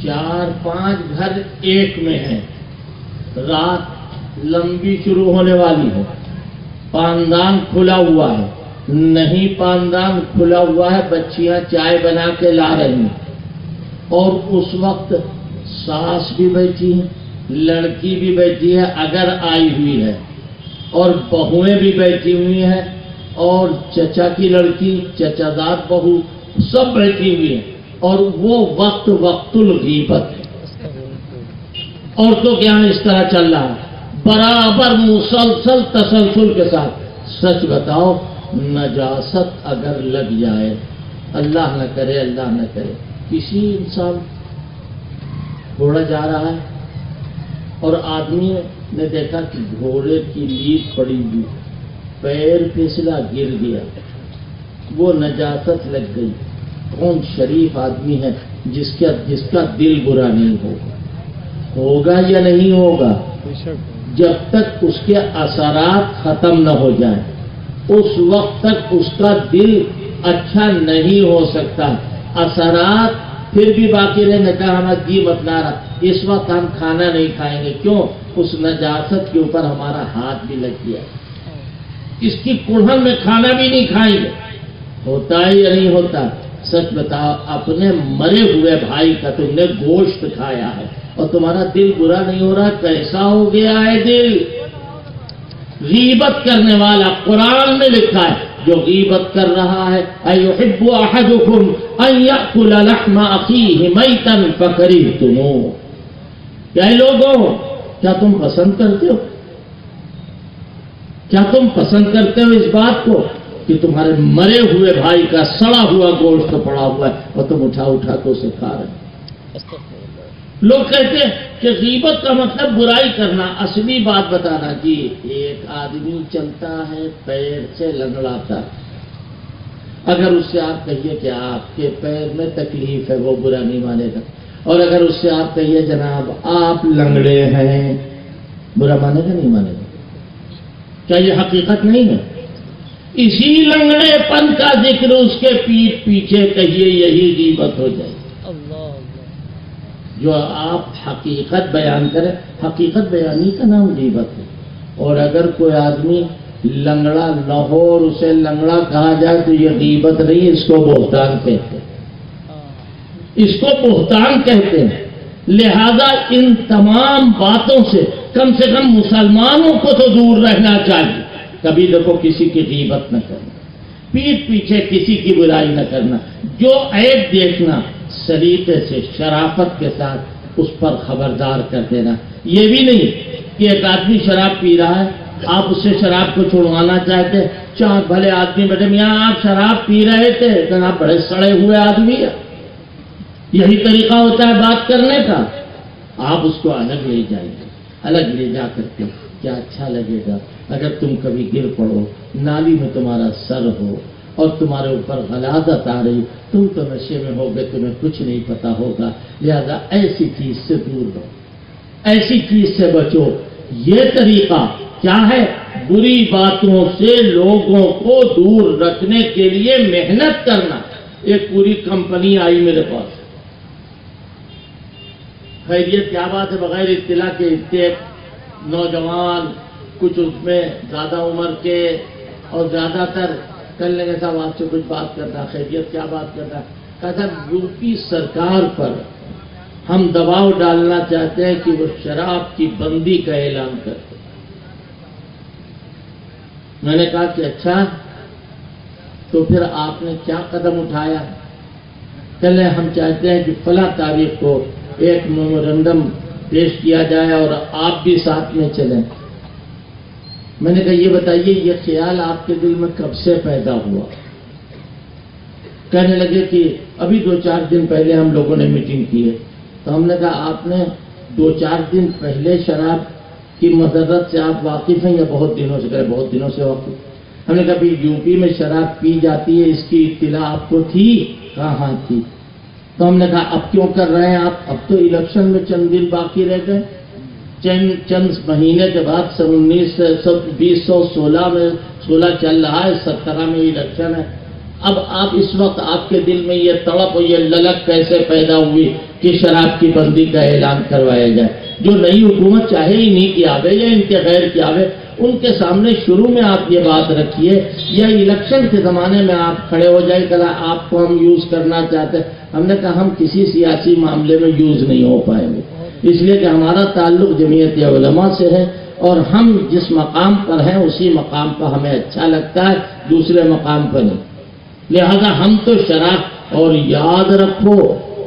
4-5 گھر ایک میں ہیں، رات لمبی شروع ہونے والی ہے، پاندان کھلا ہوا ہے، نہیں پاندان کھلا ہوا ہے، بچیاں چائے بنا کے لا رہی ہیں، اور اس وقت ساس بھی بیٹھی ہے، لڑکی بھی بیٹھی ہے اگر آئی ہوئی ہے، اور بہویں بھی بیٹھی ہوئی ہیں، اور چچا کی لڑکی، چچا داد بہو سب بیٹھی ہوئی ہیں، اور وہ وقت الغیبت ہے. عورتوں کے یہاں اس طرح چل رہا ہے، برابر مسلسل تسلسل کے ساتھ. سچ بتاؤ، نجاست اگر لگ جائے، اللہ نہ کرے اللہ نہ کرے، کسی انسان گھوڑا جا رہا ہے اور آدمی نے دیکھا کہ گھوڑے کی لیڈ پڑی ہوئی، پیر پھسلا گر گیا، وہ نجاست لگ گئی. کون شریف آدمی ہے جس کا دل برا نہیں ہوگا یا نہیں ہوگا؟ جب تک اس کے اثرات ختم نہ ہو جائیں اس وقت تک اس کا دل اچھا نہیں ہو سکتا. اثرات پھر بھی باقی رہنے کا ہمیں جی بتلا رہا، اس وقت ہم کھانا نہیں کھائیں گے، کیوں؟ اس نجاست کے اوپر ہمارا ہاتھ بھی لگ گیا، اس کی کڑھن میں کھانا بھی نہیں کھائیں گے. ہوتا ہے یا نہیں ہوتا؟ سچ بتاؤ، اپنے مرے ہوئے بھائی کا تم نے گوشت کھایا ہے اور تمہارا دل برا نہیں ہو رہا؟ کیسا ہو گیا ہے دل؟ غیبت کرنے والا، قرآن میں لکھا ہے، جو غیبت کر رہا ہے، ایحب احدکم ان یاکل لحم اخیہ میتا فکرہتموہ. کیا لوگوں، کیا تم پسند کرتے ہو؟ کیا تم پسند کرتے ہو اس بات کو کہ تمہارے مرے ہوئے بھائی کا سڑا ہوا گوشت پڑا ہوا ہے اور تم اٹھا کے اسے کھا رہے ہیں؟ لوگ کہتے ہیں کہ غیبت کا مطلب برائی کرنا. اصلی بات بتانا جی، ایک آدمی چلتا ہے پیر سے لنگڑاتا ہے، اگر اس سے آپ کہیے کہ آپ کے پیر میں تکلیف ہے، وہ برا نہیں مانے گا. اور اگر اس سے آپ کہیے جناب آپ لنگڑے ہیں، برا مانے گا نہیں مانے گا؟ کیا یہ حقیقت نہیں ہے؟ اسی لنگڑے پن کا ذکر اس کے پیٹھ پیچھے کہیے، یہی غیبت ہو جائے. جو آپ حقیقت بیان کریں، حقیقت بیانی کا نام غیبت ہے. اور اگر کوئی آدمی لنگڑا نہ ہو اور اسے لنگڑا کہا جائے تو یہ غیبت نہیں، اس کو بہتان کہتے ہیں، اس کو بہتان کہتے ہیں. لہذا ان تمام باتوں سے کم مسلمانوں کو تو دور رہنا چاہیے. کبھی دیکھو کسی کی غیبت نہ کرنا، پیٹھ پیچھے کسی کی برائی نہ کرنا. جو عیب دیکھنا سلیقے سے، شرافت کے ساتھ اس پر خبردار کر دینا. یہ بھی نہیں کہ ایک آدمی شراب پی رہا ہے، آپ اس سے شراب کو چھڑوانا چاہتے، چاہ بھلے آدمی بیٹھے، میاں آپ شراب پی رہے تھے، لیکن آپ بڑے سڑے ہوئے آدمی ہیں. یہی طریقہ ہوتا ہے بات کرنے کا. آپ اس کو الگ لے جائیں گے، الگ لے جا کر کے کیا اچھا لگے گا اگر تم کبھی گر پڑو، نالی میں تمہارا سر ہو اور تمہارے اوپر غلاظت آ رہی، تم تو نشے میں ہوگے، تمہیں کچھ نہیں پتا ہوگا. لہذا ایسی چیز سے دور رہو، ایسی چیز سے بچو. یہ طریقہ کیا ہے؟ بری باتوں سے لوگوں کو دور رکھنے کے لیے محنت کرنا. ایک پوری کمپنی آئی میرے پاس، خیریت کیا بات ہے، بغیر اطلاع کے ایک نوجوان، کچھ اس میں زیادہ عمر کے اور زیادہ تر کل لگے صاحب آپ سے کچھ بات کرنا، خیریت کیا بات کرنا. کہا تھا یو پی سرکار پر ہم دباؤ ڈالنا چاہتے ہیں کہ وہ شراب کی بندی کا اعلان کرتے. میں نے کہا کہ اچھا تو پھر آپ نے کیا قدم اٹھایا؟ چلے ہم چاہتے ہیں کہ فلاں تاریخ کو ایک میمورنڈم پیش کیا جائے اور آپ بھی ساتھ میں چلیں۔ میں نے کہا یہ بتائیے یہ خیال آپ کے دل میں کب سے پیدا ہوا؟ کہنے لگے کہ ابھی 2-4 دن پہلے ہم لوگوں نے میٹنگ کی ہے۔ تو ہم نے کہا آپ نے 2-4 دن پہلے شراب کی مضرت سے آپ واقف ہیں یا بہت دنوں سے؟ کہے بہت دنوں سے واقف۔ ہم نے کہا بھی یو پی میں شراب پی جاتی ہے اس کی اطلاع آپ کو تھی؟ کہا ہاں تھی۔ تو ہم نے کہا اب کیوں کر رہے ہیں آپ؟ اب تو الیکشن میں چند دن باقی رہ گئے، چند مہینے کے بعد 2016 میں 16 چل رہا ہے، 17 میں الیکشن ہے۔ اب آپ اس وقت آپ کے دل میں یہ تڑپ اور یہ للک کیسے پیدا ہوئی کہ شراب کی بندی کا اعلان کروایا جائے؟ جو نئی حکومت چاہے ہی نہیں کہ آوے یا ان کے غیر کی آوے، ان کے سامنے شروع میں آپ یہ بات رکھیے، یا الیکشن کے زمانے میں آپ کھڑے ہو جائے کہ آپ کو ہم یوز کرنا چاہتے ہیں۔ ہم نے کہا ہم کسی سیاسی معاملے میں یوز نہیں ہو پائیں گے، اس لیے کہ ہمارا تعلق جمعیت علماء سے ہے اور ہم جس مقام پر ہیں اسی مقام پر ہمیں اچھا لگتا ہے، دوسرے مقام پر نہیں۔ لہذا ہم تو شراب، اور یاد رکھو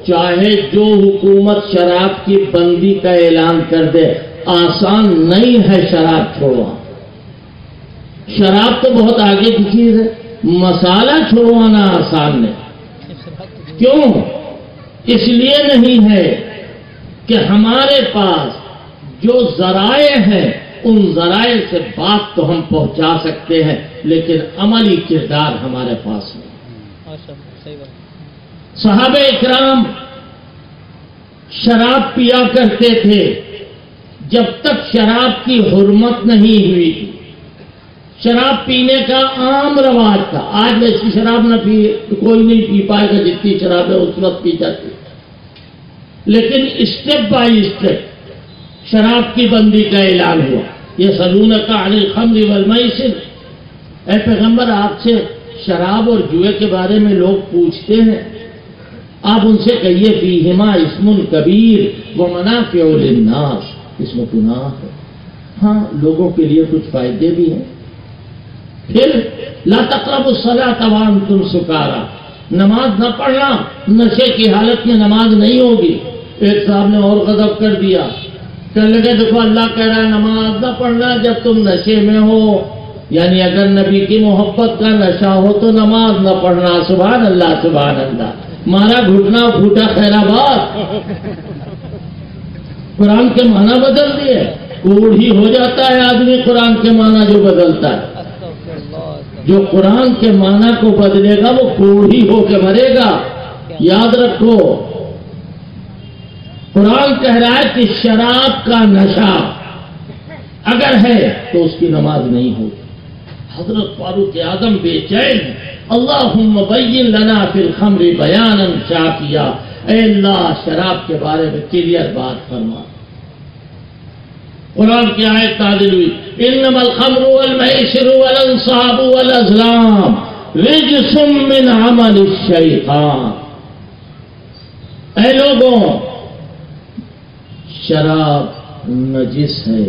چاہے جو حکومت شراب کی بندی کا اعلان کر دے، آسان نہیں ہے شراب چھوڑوانا۔ شراب تو بہت آگے کی چیز ہے، مسالہ چھوڑوانا آسان نہیں۔ کیوں؟ اس لیے نہیں ہے کہ ہمارے پاس جو ذرائع ہیں ان ذرائع سے بات تو ہم پہنچا سکتے ہیں، لیکن عملی کردار ہمارے پاس نہیں۔ صحابہ اکرام شراب پیا کرتے تھے جب تک شراب کی حرمت نہیں ہوئی تھی۔ شراب پینے کا عام رواج تھا، آج ویسی شراب نہ پی کوئی نہیں پی پائے گا جتنی شراب ہے اس وقت پی جاتی، لیکن اسٹیپ بائی اسٹیپ شراب کی بندی کا اعلان ہوا۔ یسألونک عن الخمر والمیسر، اے پیغمبر آپ سے شراب اور جوئے کے بارے میں لوگ پوچھتے ہیں، آپ ان سے کہیے فیہما اسم کبیر ومنافع للناس، اس میں گناہ ہے، ہاں لوگوں کے لیے کچھ فائدے بھی ہیں۔ پھر لا تقربوا الصلاۃ وانتم سکارا، نماز نہ پڑھنا، نشے کی حالت میں نماز نہیں ہوگی۔ ایک صاحب نے اور غضب کر دیا، کہنے لگے دیکھو اللہ کہہ رہا ہے نماز نہ پڑھنا جب تم نشے میں ہو، یعنی اگر نبی کی محبت کا نشہ ہو تو نماز نہ پڑھنا۔ سبحان اللہ سبحان اللہ، مارا گھٹنا پھوٹا خیر آباد۔ قرآن کے معنی بدل دیے، کوڑھی ہو جاتا ہے آدمی قرآن کے معنی جو بدلتا ہے۔ جو قرآن کے معنی کو بدلے گا وہ کوڑھی ہو کے مرے گا۔ یاد رکھو قرآن کہہ رہا ہے کہ شراب کا نشہ اگر ہے تو اس کی نماز نہیں ہوگی۔ حضرت فاروق اعظم بے چین، اللہم بین لنا فی الخمر بیانا شافیا، اے اللہ شراب کے بارے میں کلیئر بات فرما۔ قرآن کی آیت نازل ہوئی، انما الخمر والمیسر والانصاب والازلام رجس من عمل الشیطان، اے لوگوں شراب نجس ہے،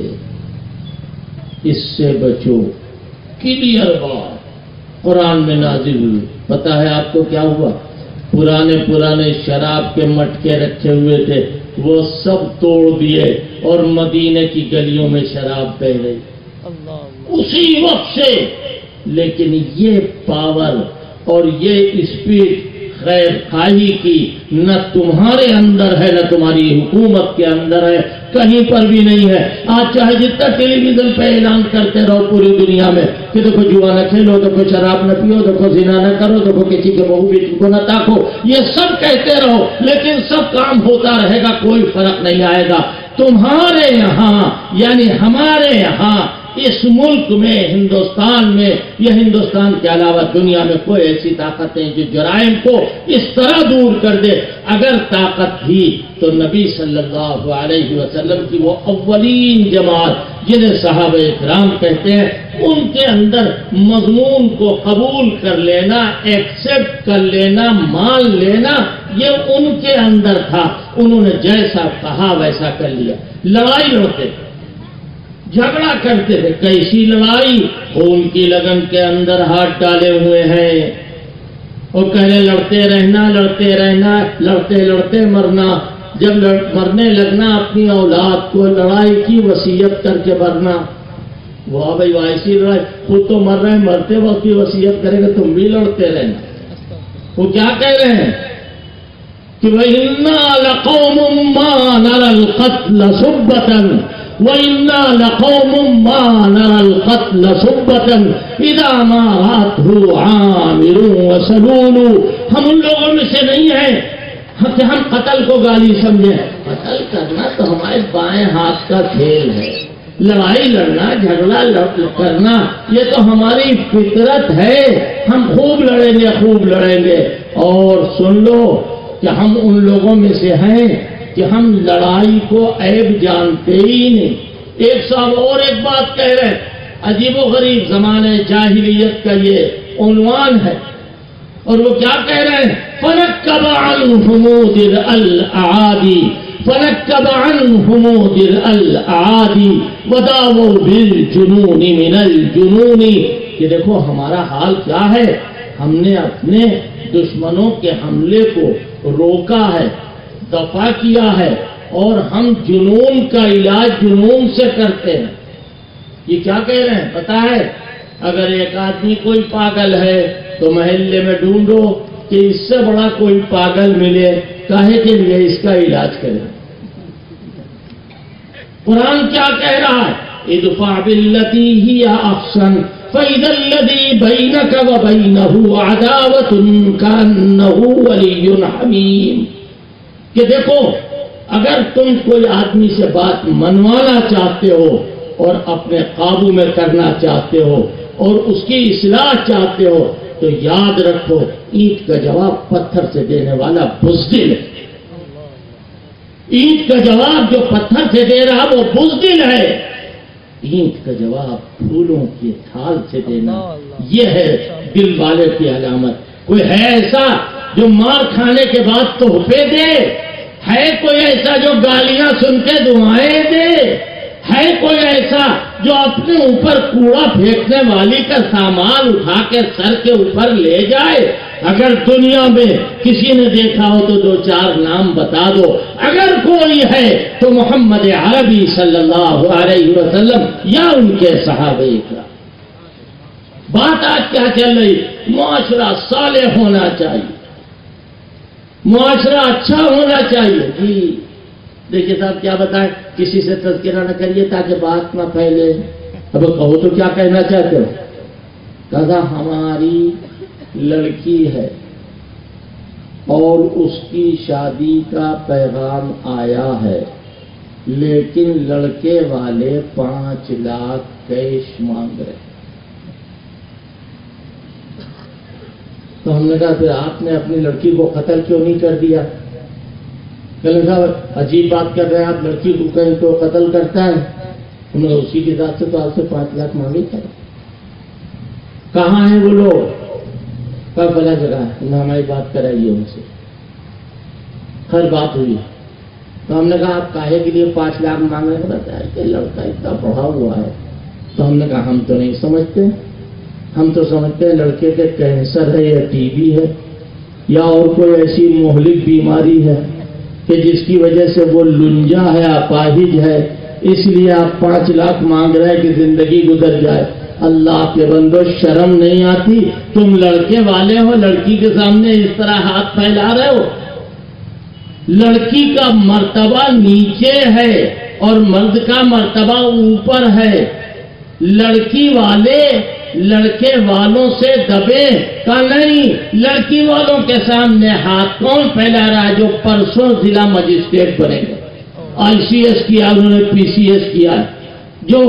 اس سے بچو۔ کلیئر بات قرآن میں نازل ہوئی۔ پتا ہے آپ کو کیا ہوا؟ پرانے شراب کے مٹکے رکھے ہوئے تھے وہ سب توڑ دیے اور مدینے کی گلیوں میں شراب بہ گئی اسی وقت سے۔ لیکن یہ پاور اور یہ اسپیڈ خیر خواہی کی نہ تمہارے اندر ہے نہ تمہاری حکومت کے اندر ہے، کہیں پر بھی نہیں ہے۔ آج چاہے جتنا ٹیلی ویژن پہ اعلان کرتے رہو پوری دنیا میں کہ دیکھو جوا نہ کھیلو، دیکھو شراب نہ پیو، دیکھو زنا نہ کرو، دیکھو کسی کے بہو بیٹی کو نہ تاکو، یہ سب کہتے رہو، لیکن سب کام ہوتا رہے گا، کوئی فرق نہیں آئے گا۔ تمہارے یہاں یعنی ہمارے یہاں اس ملک میں، ہندوستان میں، یا ہندوستان کے علاوہ دنیا میں کوئی ایسی طاقت نہیں جو جرائم کو اس طرح دور کر دے۔ اگر طاقت تھی تو نبی صلی اللہ علیہ وسلم کی وہ اولین جماعت جنہیں صحابہ اکرام کہتے ہیں، ان کے اندر مضمون کو قبول کر لینا، ایکسپٹ کر لینا، مان لینا، یہ ان کے اندر تھا۔ انہوں نے جیسا کہا ویسا کر لیا۔ لڑائی لڑتے تھے، جھگڑا کرتے تھے، کیسی لڑائی؟ خون کی لگن کے اندر ہاتھ ڈالے ہوئے ہیں اور کہنے لڑتے رہنا، لڑتے رہنا، لڑتے لڑتے مرنا۔ جب مرنے لگنا اپنی اولاد کو لڑائی کی وصیت کر کے مرنا. واہ بھائی ایسی لڑائی، خود تو مر رہے ہیں، مرتے وقت کی وصیت کرے گا تم بھی لڑتے رہنا. وہ کیا کہہ رہے ہیں کہ وَإِنَّا لَقَوْمٌ مَّا نَرَى الْقَتْلَ سُبَّةً وَإِنَّا لَقَوْمٌ مَّا نَرَى الْقَتْلَ سُبَّةً إِذَا مَا رَأَتْهُ عَامِرٌ وَسَلُولٌ. ہم ان لوگوں میں سے نہیں ہیں کہ ہم قتل کو گالی سمجھیں. قتل کرنا تو ہمارے بائیں ہاتھ کا کھیل ہے. لڑائی لڑنا، جھگڑا کرنا، یہ تو ہماری فطرت ہے. ہم خوب لڑیں گے، خوب لڑیں گے. اور سن لو کہ ہم ان لوگوں میں سے ہیں کہ ہم لڑائی کو عیب جانتے ہی نہیں. ایک صاحب اور ایک بات کہہ رہے ہیں، عجیب و غریب زمانے جاہلیت کا یہ عنوان ہے، اور وہ کیا کہہ رہے ہیں؟ فَنَكَّبَ عَنْهُمُ دِرْءَ الْأَعَادِي فَنَكَّبَ عَنْهُمُ دِرْءَ الْأَعَادِي وَدَاوَوْا بِالْجُنُونِ مِنَ الْجُنُونِ. کہ دیکھو ہمارا حال کیا ہے، ہم نے اپنے دشمنوں کے حملے کو روکا ہے، دفع کیا ہے، اور ہم جنون کا علاج جنون سے کرتے ہیں. یہ کیا کہہ رہے ہیں پتا ہے؟ اگر ایک آدمی کوئی پاگل ہے تو محلے میں ڈھونڈو کہ اس سے بڑا کوئی پاگل ملے، کاہے کے لیے اس کا علاج کرے. قرآن کیا کہہ رہا ہے؟ ادفع باللتی ہی احسن فإذا الذي بينك وبينه عداوة كأنه ولي حميم. کہ دیکھو اگر تم کوئی آدمی سے بات منوانا چاہتے ہو اور اپنے قابو میں کرنا چاہتے ہو اور اس کی اصلاح چاہتے ہو تو یاد رکھو اینٹ کا جواب پتھر سے دینے والا بزدل ہے. اینٹ کا جواب جو پتھر سے دے رہا وہ بزدل ہے. اینٹ کا جواب پھولوں کی تھال سے دینا یہ ہے دل والے کی علامت. کوئی ہے ایسا جو مار کھانے کے بعد تحفے دے؟ ہے کوئی ایسا جو گالیاں سن کے دعائیں دے؟ ہے کوئی ایسا جو اپنے اوپر کوڑا پھینکنے والی کا سامان اٹھا کے سر کے اوپر لے جائے؟ اگر دنیا میں کسی نے دیکھا ہو تو دو چار نام بتا دو. اگر کوئی ہے تو محمد عربی صلی اللہ علیہ وسلم یا ان کے صحابہ کرام. بات آج کیا چل رہی؟ معاشرہ صالح ہونا چاہیے، معاشرہ اچھا ہونا چاہیے. جی دیکھیے صاحب کیا بتائیں، کسی سے تذکرہ نہ کریے تاکہ بات نہ پھیلے. اب کہو تو کیا کہنا چاہتے ہو؟ کہا ہماری لڑکی ہے اور اس کی شادی کا پیغام آیا ہے، لیکن لڑکے والے 5 لاکھ کیش مانگ رہے. تو ہم نے کہا پھر آپ نے اپنی لڑکی کو قتل کیوں نہیں کر دیا؟ کہ صاحب عجیب بات کر رہے ہیں آپ، لڑکی کو کہیں تو قتل کرتا ہے. انہوں نے اسی کے ساتھ سے تو آپ سے 5 لاکھ مانگے تھے. کہاں ہیں وہ لوگ؟ کب بلا جگہ ہے، نے ہماری بات کرائیے ان سے. ہر بات ہوئی تو ہم نے کہا آپ کاہے کے لیے 5 لاکھ مانگ رہے ہیں؟ بتایا کہ لڑکا اتنا پڑھا ہوا ہے. تو ہم نے کہا ہم تو نہیں سمجھتے، ہم تو سمجھتے ہیں لڑکے کے کینسر ہے یا ٹی بی ہے یا اور کوئی ایسی مہلک بیماری ہے کہ جس کی وجہ سے وہ لنجا ہے، اپاہج ہے، اس لیے آپ 5 لاکھ مانگ رہے ہیں کہ زندگی گزر جائے. اللہ کے بندو شرم نہیں آتی؟ تم لڑکے والے ہو، لڑکی کے سامنے اس طرح ہاتھ پھیلا رہے ہو. لڑکی کا مرتبہ نیچے ہے اور مرد کا مرتبہ اوپر ہے. لڑکی والے لڑکے والوں سے دبے کا نہیں، لڑکی والوں کے سامنے ہاتھ کون پھیلا رہا ہے؟ جو پرسوں ضلع مجسٹریٹ بنے گا، ICS کیا انہوں نے، PCS کیا، جو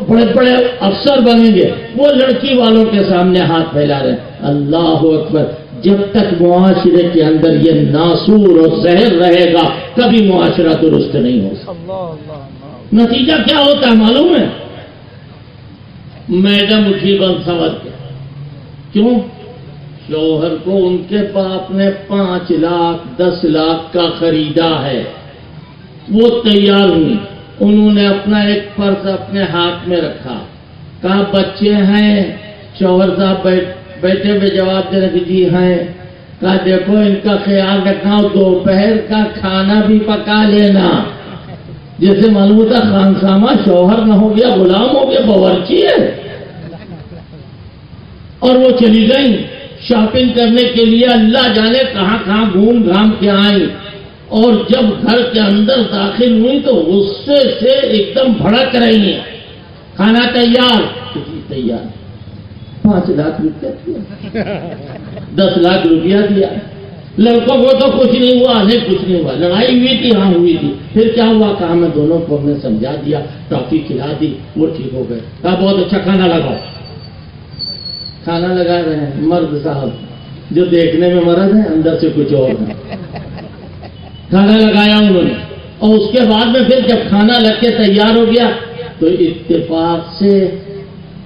بڑے بڑے افسر بنیں گے وہ لڑکی والوں کے سامنے ہاتھ پھیلا رہے ہیں. اللہ اکبر. جب تک معاشرے کے اندر یہ ناسور اور زہر رہے گا کبھی معاشرہ درست نہیں ہوگا. نتیجہ کیا ہوتا ہے معلوم ہے؟ میڈم اٹھی بند سمجھ کے. کیوں؟ شوہر کو ان کے باپ نے 5 لاکھ 10 لاکھ کا خریدا ہے. وہ تیار ہوئی، انہوں نے اپنا ایک پرس اپنے ہاتھ میں رکھا، کہا بچے ہیں؟ شوہر صاحب بیٹھے ہوئے جواب دے رہے کہ جی ہیں. کہا دیکھو ان کا خیال رکھنا، دوپہر کا کھانا بھی پکا لینا. جیسے معلوم ہوتا خانسامہ شوہر نہ ہو گیا، غلام ہو گیا، باورچی ہے. اور وہ چلی گئی شاپنگ کرنے کے لیے، اللہ جانے کہاں کہاں گھوم گھام کے آئیں. اور جب گھر کے اندر داخل ہوئی تو غصے سے ایک دم بھڑک رہی ہیں. کھانا تیار؟ جی تیار. 5 لاکھ روپیہ دیا، 10 لاکھ روپیہ دیا. لڑکوں کو تو کچھ نہیں ہوا، نہیں کچھ نہیں ہوا. لڑائی ہوئی تھی؟ ہاں ہوئی تھی. پھر کیا ہوا؟ کہا میں دونوں کو ہم نے سمجھا دیا، ٹافی کھلا دی، وہ ٹھیک ہو گئے. کہا بہت اچھا، کھانا لگاؤ. کھانا لگا رہے ہیں. مرد صاحب جو دیکھنے میں مرد ہے، اندر سے کچھ اور ہے. کھانا لگایا انہوں نے، اور اس کے بعد میں پھر جب کھانا لگ کے تیار ہو گیا تو اتفاق سے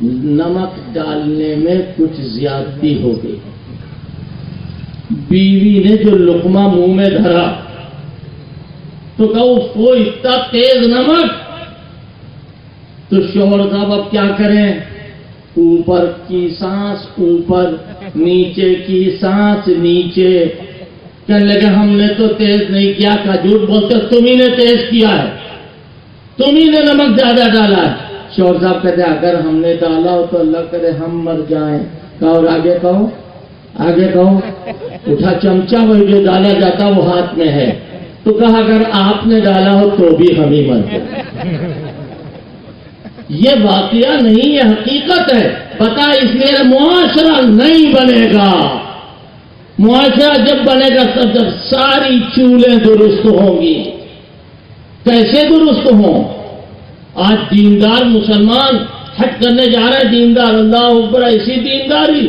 نمک ڈالنے میں کچھ زیادتی ہو گئی. بیوی نے جو لقمہ منہ میں دھرا تو کہا اس کو اتنا تیز نمک. تو شوہر صاحب اب کیا کریں؟ اوپر کی سانس اوپر، نیچے کی سانس نیچے. کہنے لگے ہم نے تو تیز نہیں کیا. کہا جھوٹ بولتے، تمہیں نے تیز کیا ہے، تمہیں نے نمک زیادہ ڈالا ہے. شوہر صاحب کہتے اگر ہم نے ڈالا ہو تو اللہ کرے ہم مر جائیں. کہا اور آگے کہو، آگے کہو. اٹھا چمچہ، وہ جو ڈالا جاتا وہ ہاتھ میں ہے. تو کہا اگر آپ نے ڈالا ہو تو بھی ہم ہی مر جائیں. یہ واقعہ نہیں، یہ حقیقت ہے. پتا اس لیے معاشرہ نہیں بنے گا. معاشرہ جب بنے گا تب جب ساری چولیں درست ہوں گی. کیسے درست ہوں؟ آج دیندار مسلمان حج کرنے جا رہے ہیں، دیندار، اللہ اکبر، ایسی دینداری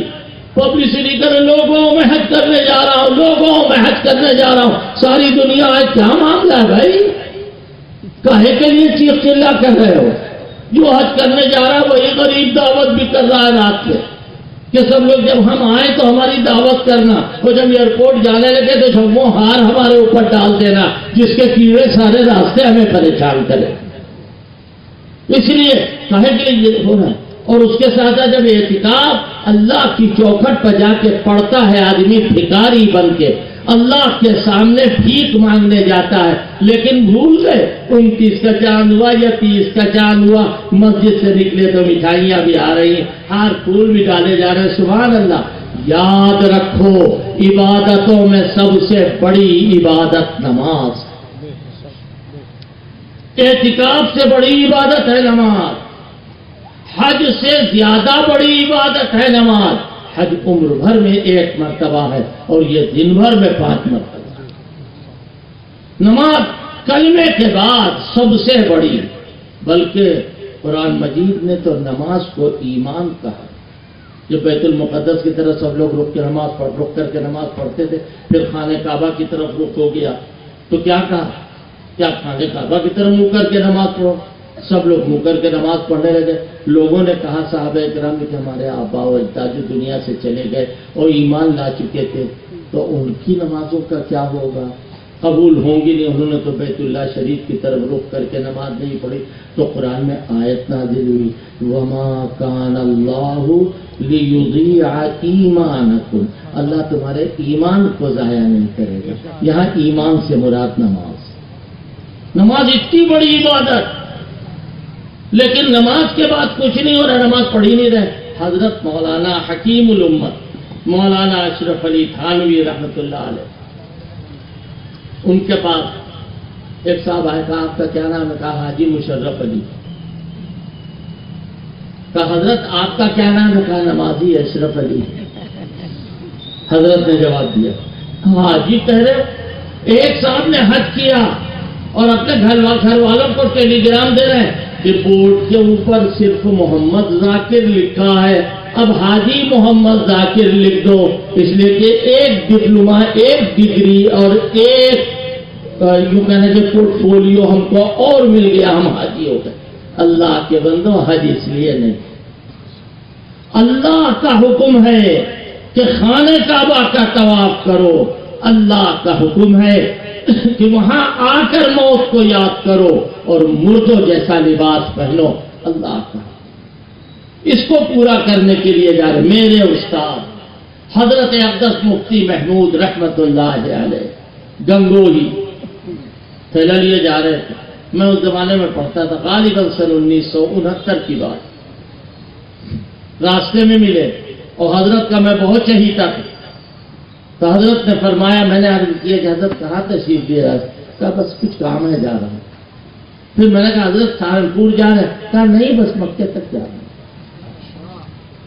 پبلسٹی کرے، لوگوں میں حج کرنے جا رہا ہوں، لوگوں میں حج کرنے جا رہا ہوں. ساری دنیا آج کیا معاملہ ہے بھائی؟ کاہے کے لیے چیخ چلا کر رہے ہو؟ جو حج کرنے جا رہا ہے وہی غریب دعوت بھی کر رہا ہے رات میں کہ سب لوگ جب ہم آئیں تو ہماری دعوت کرنا، اور جب ایئرپورٹ جانے لگے تو جھمو ہار ہمارے اوپر ڈال دینا جس کے کیڑے سارے راستے ہمیں پریشان کرے. اس لیے کہے کہ یہ ہو رہا ہے. اور اس کے ساتھ جب اعتکاف اللہ کی چوکھٹ پر جا کے پڑتا ہے آدمی بھکاری بن کے، اللہ کے سامنے بھیک مانگنے جاتا ہے، لیکن بھول گئے 29 کا چاند ہوا یا 30 کا چاند ہوا، مسجد سے نکلے تو مٹھائیاں بھی آ رہی ہیں، ہار پھول بھی ڈالے جا رہے ہیں. سبحان اللہ. یاد رکھو عبادتوں میں سب سے بڑی عبادت نماز. اعتکاف سے بڑی عبادت ہے نماز. حج سے زیادہ بڑی عبادت ہے نماز. حج عمر بھر میں 1 مرتبہ ہے اور یہ دن بھر میں 5 مرتبہ. نماز کلمے کے بعد سب سے بڑی، بلکہ قرآن مجید نے تو نماز کو ایمان کہا. جو بیت المقدس کی طرف سب لوگ رک کر کے نماز پڑھتے تھے، پھر خانہ کعبہ کی طرف رخ ہو گیا تو کیا کہا؟ کیا خانہ کعبہ کی طرف منہ کر کے نماز پڑھو؟ سب لوگ منہ کر کے نماز پڑھنے لگے. لوگوں نے کہا صحابہ کرام کہ ہمارے آبا و اجداد جو دنیا سے چلے گئے اور ایمان لا چکے تھے تو ان کی نمازوں کا کیا ہوگا؟ قبول ہوں گی نہیں. انہوں نے تو بیت اللہ شریف کی طرف رخ کر کے نماز نہیں پڑھی. تو قرآن میں آیت نازل ہوئی وَمَا كَانَ اللَّهُ لِيُضِيعَ إِيمَانَكُمْ. اللہ تمہارے ایمان کو ضائع نہیں کرے گا. یہاں ایمان سے مراد نماز. نماز اتنی بڑی عبادت، لیکن نماز کے بعد کچھ نہیں ہو رہا، نماز پڑھی نہیں رہے. حضرت مولانا حکیم الامت مولانا اشرف علی تھانوی رحمۃ اللہ علیہ، ان کے پاس ایک صاحب آئے، کہا آپ کا کیا نام ہے؟ کہا حاجی مشرف علی. کہا حضرت آپ کا کیا نام ہے؟ کہا نمازی اشرف علی. حضرت نے جواب دیا، حاجی کہہ رہے. ایک صاحب نے حج کیا اور اپنے گھر والوں کو ٹیلی گرام دے رہے ہیں کہ بورڈ کے اوپر صرف محمد ذاکر لکھا ہے، اب حاجی محمد ذاکر لکھ دو، اس لیے کہ ایک ڈپلوما، ایک ڈگری اور ایک یوں کہنے کہ پورٹ فولیو ہم کو اور مل گیا، ہم حاجی ہو گئے. اللہ کے بندوں، حج اس لیے نہیں. اللہ کا حکم ہے کہ خانہ کعبہ کا طواف کرو. اللہ کا حکم ہے کہ وہاں آ کر موت کو یاد کرو اور مردوں جیسا لباس پہنو. اللہ کا اس کو پورا کرنے کے لیے جا رہے. میرے استاد حضرت اقدس مفتی محمود رحمت اللہ علیہ گنگوہی تھیلا لیے جا رہے تھے. میں اس زمانے میں پڑھتا تھا، غالباً سن 1969 کی بات. راستے میں ملے اور حضرت کا میں بہت چہیتا تھا. تو حضرت نے فرمایا، میں نے عرض کیا کہ حضرت کہاں تشریف دے رہا ہے؟ کہا بس کچھ کام ہے، جا رہا ہوں. پھر میں نے کہا حضرت سہارنپور جا رہے ہیں؟ کہا نہیں، بس مکے تک جا رہا ہوں.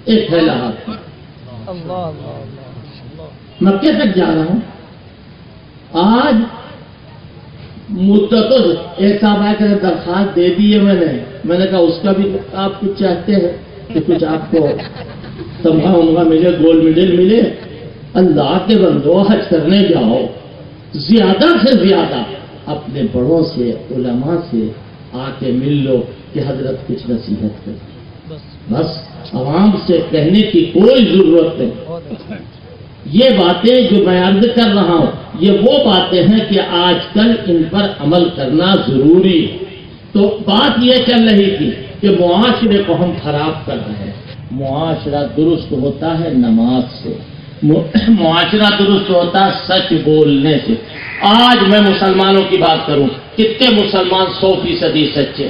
ایک تھیلا ہاتھ میں، مکے تک جا رہا ہوں. آج مدتوں سے ایک صاحب آئے کہ درخواست دے دی ہے میں نے کہا اس کا بھی آپ کچھ چاہتے ہیں کہ کچھ آپ کو تمغہ ملے، گولڈ میڈل ملے؟ اللہ کے بندو، حج کرنے جاؤ، زیادہ سے زیادہ اپنے بڑوں سے، علماء سے آ کے مل لو کہ حضرت کچھ نصیحت کرے. بس عوام سے کہنے کی کوئی ضرورت نہیں. یہ باتیں جو میں عرض کر رہا ہوں، یہ وہ باتیں ہیں کہ آج کل ان پر عمل کرنا ضروری. تو بات یہ چل رہی تھی کہ معاشرے کو ہم خراب کر رہے ہیں. معاشرہ درست ہوتا ہے نماز سے، معاشرہ درست ہوتا ہے سچ بولنے سے. آج میں مسلمانوں کی بات کروں، کتنے مسلمان 100% سچے؟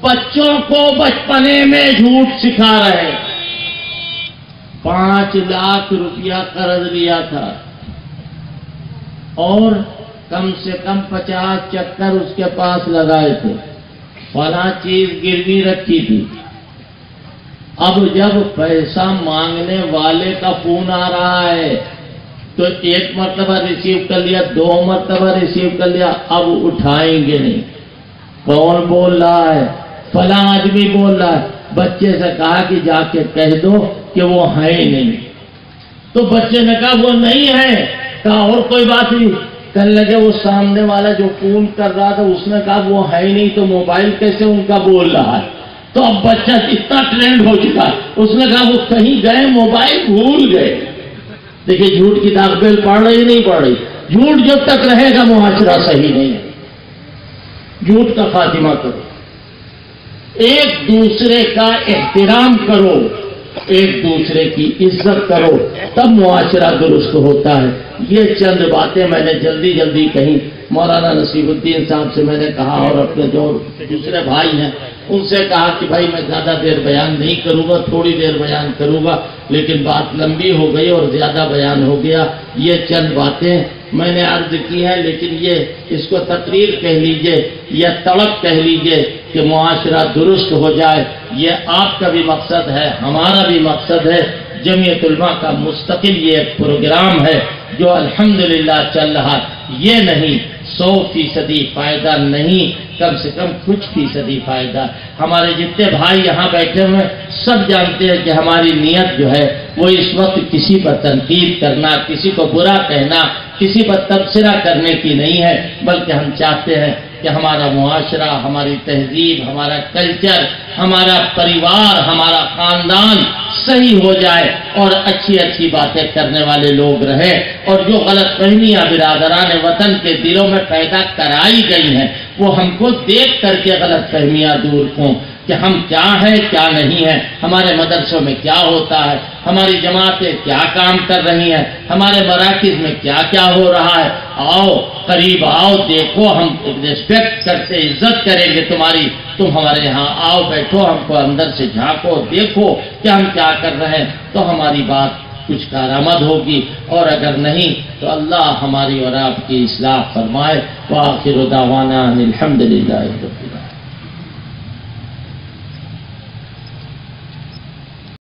بچوں کو بچپنے میں جھوٹ سکھا رہے. 5 لاکھ روپیہ قرض لیا تھا اور کم سے کم 50 چکر اس کے پاس لگائے تھے، فلاں چیز گروی رکھی تھی. اب جب پیسہ مانگنے والے کا فون آ رہا ہے تو 1 مرتبہ ریسیو کر لیا، 2 مرتبہ ریسیو کر لیا، اب اٹھائیں گے نہیں. کون بول رہا ہے؟ فلاں آدمی بول رہا ہے. بچے سے کہا کہ جا کے کہہ دو کہ وہ ہے ہی نہیں. تو بچے نے کہا وہ نہیں ہے. کہا اور کوئی بات نہیں. کہنے لگے وہ سامنے والا جو فون کر رہا تھا اس نے کہا وہ ہے ہی نہیں، تو موبائل کیسے ان کا بول رہا ہے؟ تو اب بچہ اتنا ٹرینڈ ہو چکا، اس نے کہا وہ کہیں گئے، موبائل بھول گئے. دیکھیے جھوٹ کی داغ پڑ رہی نہیں پڑ رہی. جھوٹ جب تک رہے گا معاشرہ صحیح نہیں ہے. جھوٹ کا خاتمہ کرو، ایک دوسرے کا احترام کرو، ایک دوسرے کی عزت کرو، تب معاشرہ درست ہوتا ہے. یہ چند باتیں میں نے جلدی جلدی کہیں. مولانا نصیب الدین صاحب سے میں نے کہا اور اپنے جو دوسرے بھائی ہیں ان سے کہا کہ بھائی میں زیادہ دیر بیان نہیں کروں گا، تھوڑی دیر بیان کروں گا، لیکن بات لمبی ہو گئی اور زیادہ بیان ہو گیا. یہ چند باتیں میں نے عرض کی ہیں، لیکن یہ اس کو تقریر کہہ لیجئے یا طلب کہہ لیجئے کہ معاشرہ درست ہو جائے. یہ آپ کا بھی مقصد ہے، ہمارا بھی مقصد ہے. جمعیت علماء کا مستقل یہ ایک پروگرام ہے جو الحمدللہ چل رہا. یہ نہیں 100% فائدہ نہیں، کم سے کم کچھ فیصدی فائدہ. ہمارے جتنے بھائی یہاں بیٹھے ہوئے سب جانتے ہیں کہ ہماری نیت جو ہے وہ اس وقت کسی پر تنقید کرنا، کسی کو برا کہنا، کسی پر تبصرہ کرنے کی نہیں ہے، بلکہ ہم چاہتے ہیں کہ ہمارا معاشرہ، ہماری تہذیب، ہمارا کلچر، ہمارا پریوار، ہمارا خاندان صحیح ہو جائے اور اچھی اچھی باتیں کرنے والے لوگ رہیں. اور جو غلط فہمیاں برادران وطن کے دلوں میں پیدا کرائی گئی ہیں وہ ہم کو دیکھ کر کے غلط فہمیاں دور ہوں کہ ہم کیا ہیں کیا نہیں ہیں، ہمارے مدرسوں میں کیا ہوتا ہے، ہماری جماعتیں کیا کام کر رہی ہیں، ہمارے مراکز میں کیا کیا ہو رہا ہے. آؤ قریب آؤ، دیکھو، ہم ریسپیکٹ کرتے عزت کریں گے تمہاری. تم ہمارے یہاں آؤ، بیٹھو، ہم کو اندر سے جھانکو، دیکھو کہ ہم کیا کر رہے ہیں، تو ہماری بات کچھ کارآمد ہوگی. اور اگر نہیں تو اللہ ہماری اور آپ کی اصلاح فرمائے. وآخر دعوانا الحمدللہ.